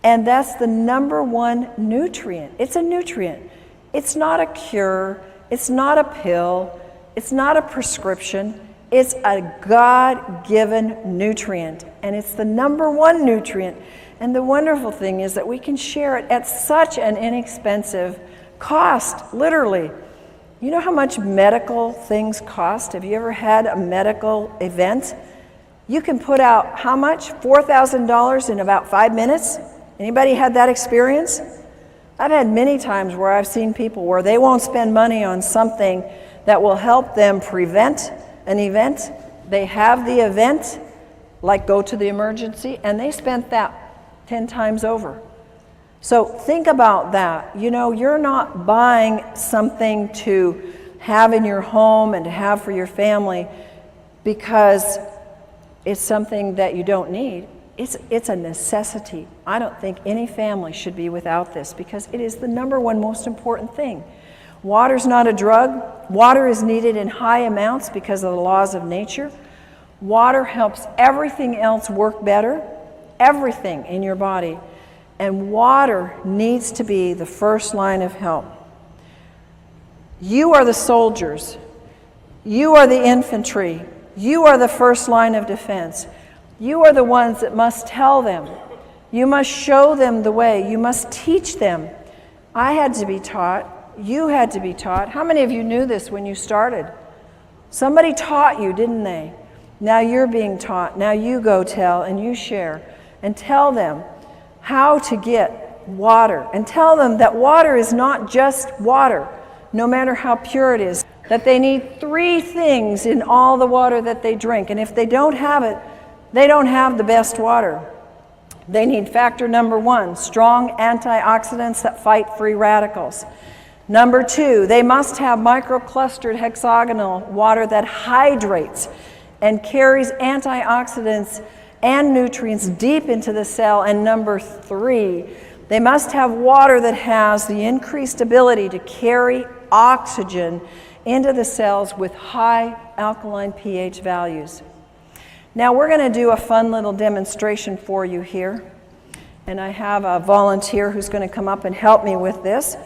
And that's the number one nutrient. It's a nutrient. It's not a cure. It's not a pill. It's not a prescription. It's a God-given nutrient. And it's the number one nutrient. And the wonderful thing is that we can share it at such an inexpensive cost, literally. You know how much medical things cost? Have you ever had a medical event? You can put out how much? $4,000 in about 5 minutes? Anybody had that experience? I've had many times where I've seen people where they won't spend money on something that will help them prevent an event. They have the event, like go to the emergency, and they spent that 10 times over. So think about that. You know, you're not buying something to have in your home and to have for your family because it's something that you don't need. It's a necessity. I don't think any family should be without this because it is the number one most important thing. Water's not a drug. Water is needed in high amounts because of the laws of nature. Water helps everything else work better, everything in your body. And water needs to be the first line of help. You are the soldiers. You are the infantry. You are the first line of defense. You are the ones that must tell them. You must show them the way. You must teach them. I had to be taught. You had to be taught. How many of you knew this when you started? Somebody taught you, didn't they? Now you're being taught. Now you go tell and you share and tell them how to get water. And tell them that water is not just water, no matter how pure it is. That they need 3 things in all the water that they drink. And if they don't have it, they don't have the best water. They need factor number 1, strong antioxidants that fight free radicals. Number 2, they must have microclustered hexagonal water that hydrates and carries antioxidants and nutrients deep into the cell. And number 3, they must have water that has the increased ability to carry oxygen into the cells with high alkaline pH values. Now we're going to do a fun little demonstration for you here. And I have a volunteer who's going to come up and help me with this.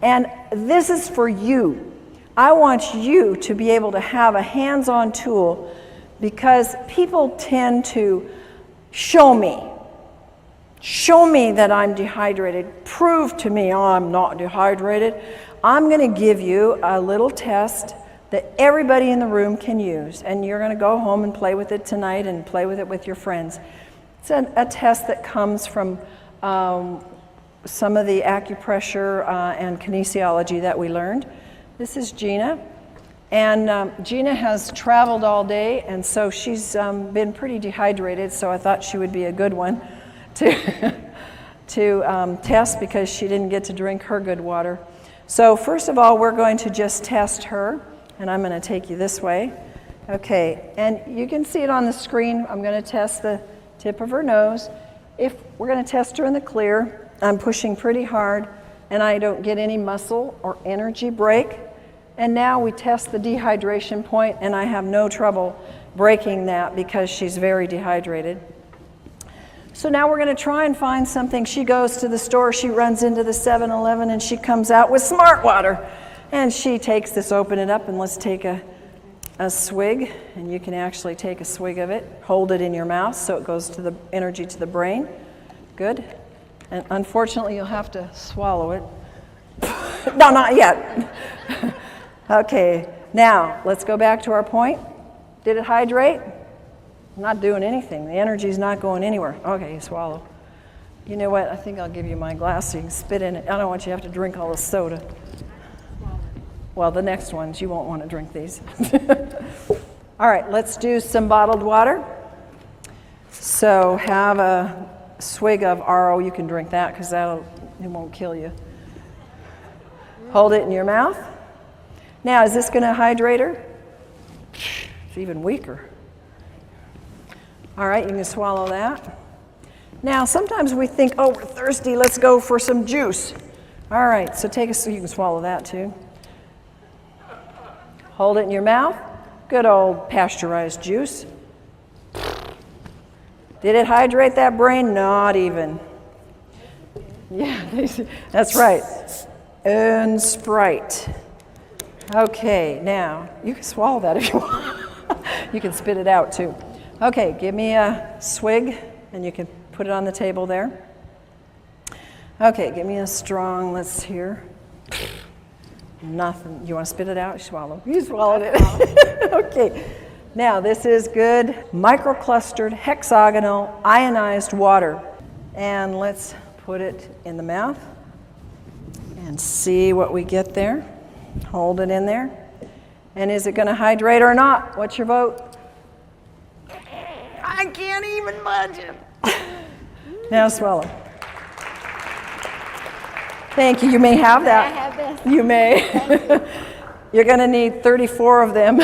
And this is for you. I want you to be able to have a hands-on tool because people tend to show me that I'm dehydrated. Prove to me I'm not dehydrated. I'm going to give you a little test that everybody in the room can use. And you're going to go home and play with it tonight and play with it with your friends. It's a test that comes from some of the acupressure and kinesiology that we learned. This is Gina. And Gina has traveled all day, and so she's been pretty dehydrated, so I thought she would be a good one to test because she didn't get to drink her good water. So first of all, we're going to just test her, and I'm going to take you this way. Okay, and you can see it on the screen. I'm going to test the tip of her nose. If we're going to test her in the clear, I'm pushing pretty hard, and I don't get any muscle or energy break. And now we test the dehydration point, and I have no trouble breaking that because she's very dehydrated. So now we're going to try and find something. She goes to the store, she runs into the 7-Eleven, and she comes out with Smart Water. And she takes this, open it up, and let's take a swig. And you can actually take a swig of it, hold it in your mouth so it goes to the energy to the brain. Good. And unfortunately, you'll have to swallow it. No, not yet. Okay, now let's go back to our point. Did it hydrate? Not doing anything. The energy's not going anywhere. Okay, you swallow. You know what? I think I'll give you my glass so you can spit in it. I don't want you to have to drink all the soda. Well, the next ones, you won't want to drink these. All right, let's do some bottled water. So have a swig of RO. You can drink that because it won't kill you. Hold it in your mouth. Now, is this going to hydrate her? It's even weaker. All right, you can swallow that. Now, sometimes we think, oh, we're thirsty, let's go for some juice. All right, so you can swallow that too. Hold it in your mouth. Good old pasteurized juice. Did it hydrate that brain? Not even. Yeah, that's right. And Sprite. Okay, now, you can swallow that if you want. You can spit it out too. Okay, give me a swig, and you can put it on the table there. Okay, give me a strong, let's hear. Nothing. You want to spit it out? You swallowed it. Okay. Now, this is good microclustered hexagonal ionized water. And let's put it in the mouth and see what we get there. Hold it in there. And is it going to hydrate or not? What's your vote? I can't even budge it. Now swallow. Thank you. You may have that. I have this. You may. You're going to need 34 of them.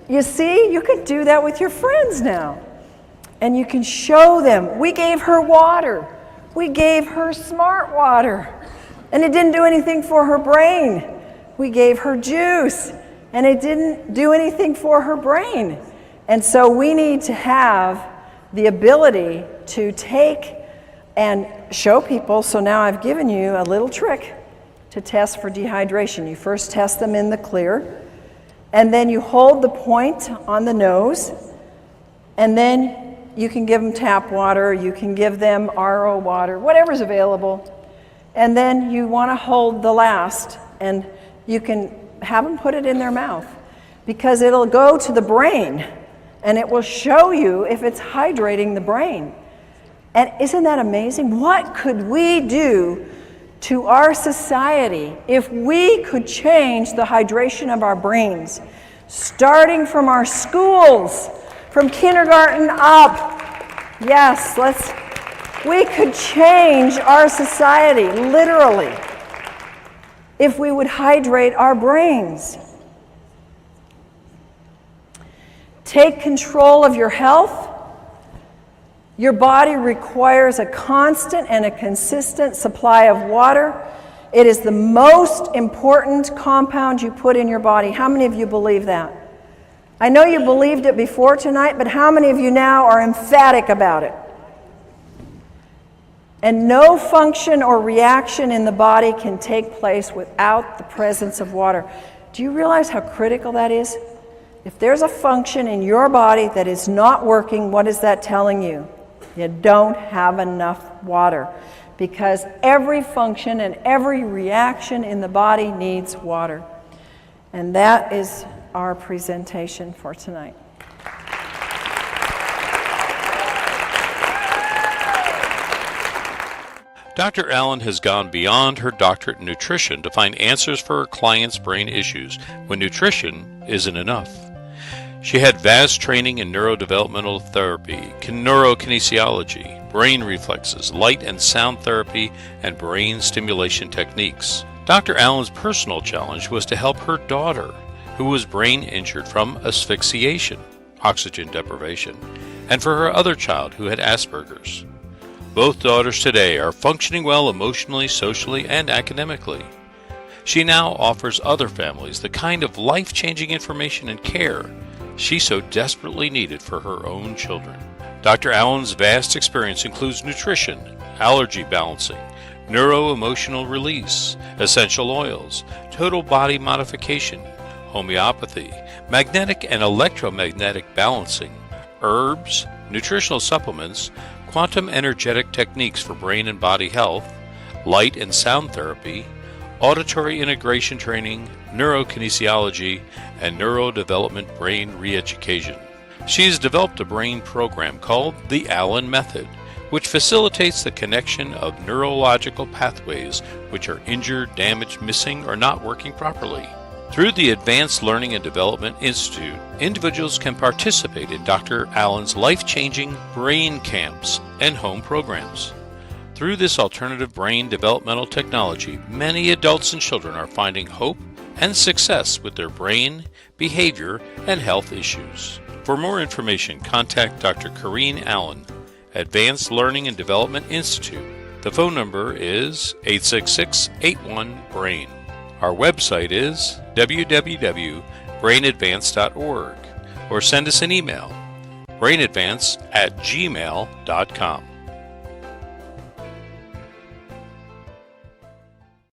You see, you can do that with your friends now. And you can show them. We gave her water. We gave her smart water. And it didn't do anything for her brain. We gave her juice. And it didn't do anything for her brain. And so we need to have the ability to take and show people. So now I've given you a little trick to test for dehydration. You first test them in the clear, and then you hold the point on the nose, and then you can give them tap water, you can give them RO water, whatever's available, and then you want to hold the last, and you can have them put it in their mouth, because it'll go to the brain, and it will show you if it's hydrating the brain. And isn't that amazing? What could we do to our society if we could change the hydration of our brains, starting from our schools, from kindergarten up? Yes, we could change our society, literally, if we would hydrate our brains. Take control of your health. Your body requires a constant and a consistent supply of water. It is the most important compound you put in your body. How many of you believe that? I know you believed it before tonight, but how many of you now are emphatic about it? And no function or reaction in the body can take place without the presence of water. Do you realize how critical that is? If there's a function in your body that is not working, what is that telling you? You don't have enough water, because every function and every reaction in the body needs water. And that is our presentation for tonight. Dr. Allen has gone beyond her doctorate in nutrition to find answers for her clients' brain issues when nutrition isn't enough. She had vast training in neurodevelopmental therapy, neurokinesiology, brain reflexes, light and sound therapy, and brain stimulation techniques. Dr. Allen's personal challenge was to help her daughter, who was brain injured from asphyxiation, oxygen deprivation, and for her other child who had Asperger's. Both daughters today are functioning well emotionally, socially, and academically. She now offers other families the kind of life-changing information and care she so desperately needed for her own children. Dr. Allen's vast experience includes nutrition, allergy balancing, neuro-emotional release, essential oils, total body modification, homeopathy, magnetic and electromagnetic balancing, herbs, nutritional supplements, quantum energetic techniques for brain and body health, light and sound therapy, auditory integration training, neurokinesiology, and neurodevelopment brain re-education. She has developed a brain program called the Allen Method, which facilitates the connection of neurological pathways which are injured, damaged, missing, or not working properly. Through the Advanced Learning and Development Institute, individuals can participate in Dr. Allen's life-changing brain camps and home programs. Through this alternative brain developmental technology, many adults and children are finding hope and success with their brain, behavior, and health issues. For more information, contact Dr. Corinne Allen, Advanced Learning and Development Institute. The phone number is 866-81-BRAIN. Our website is www.brainadvance.org, or send us an email, brainadvance@gmail.com.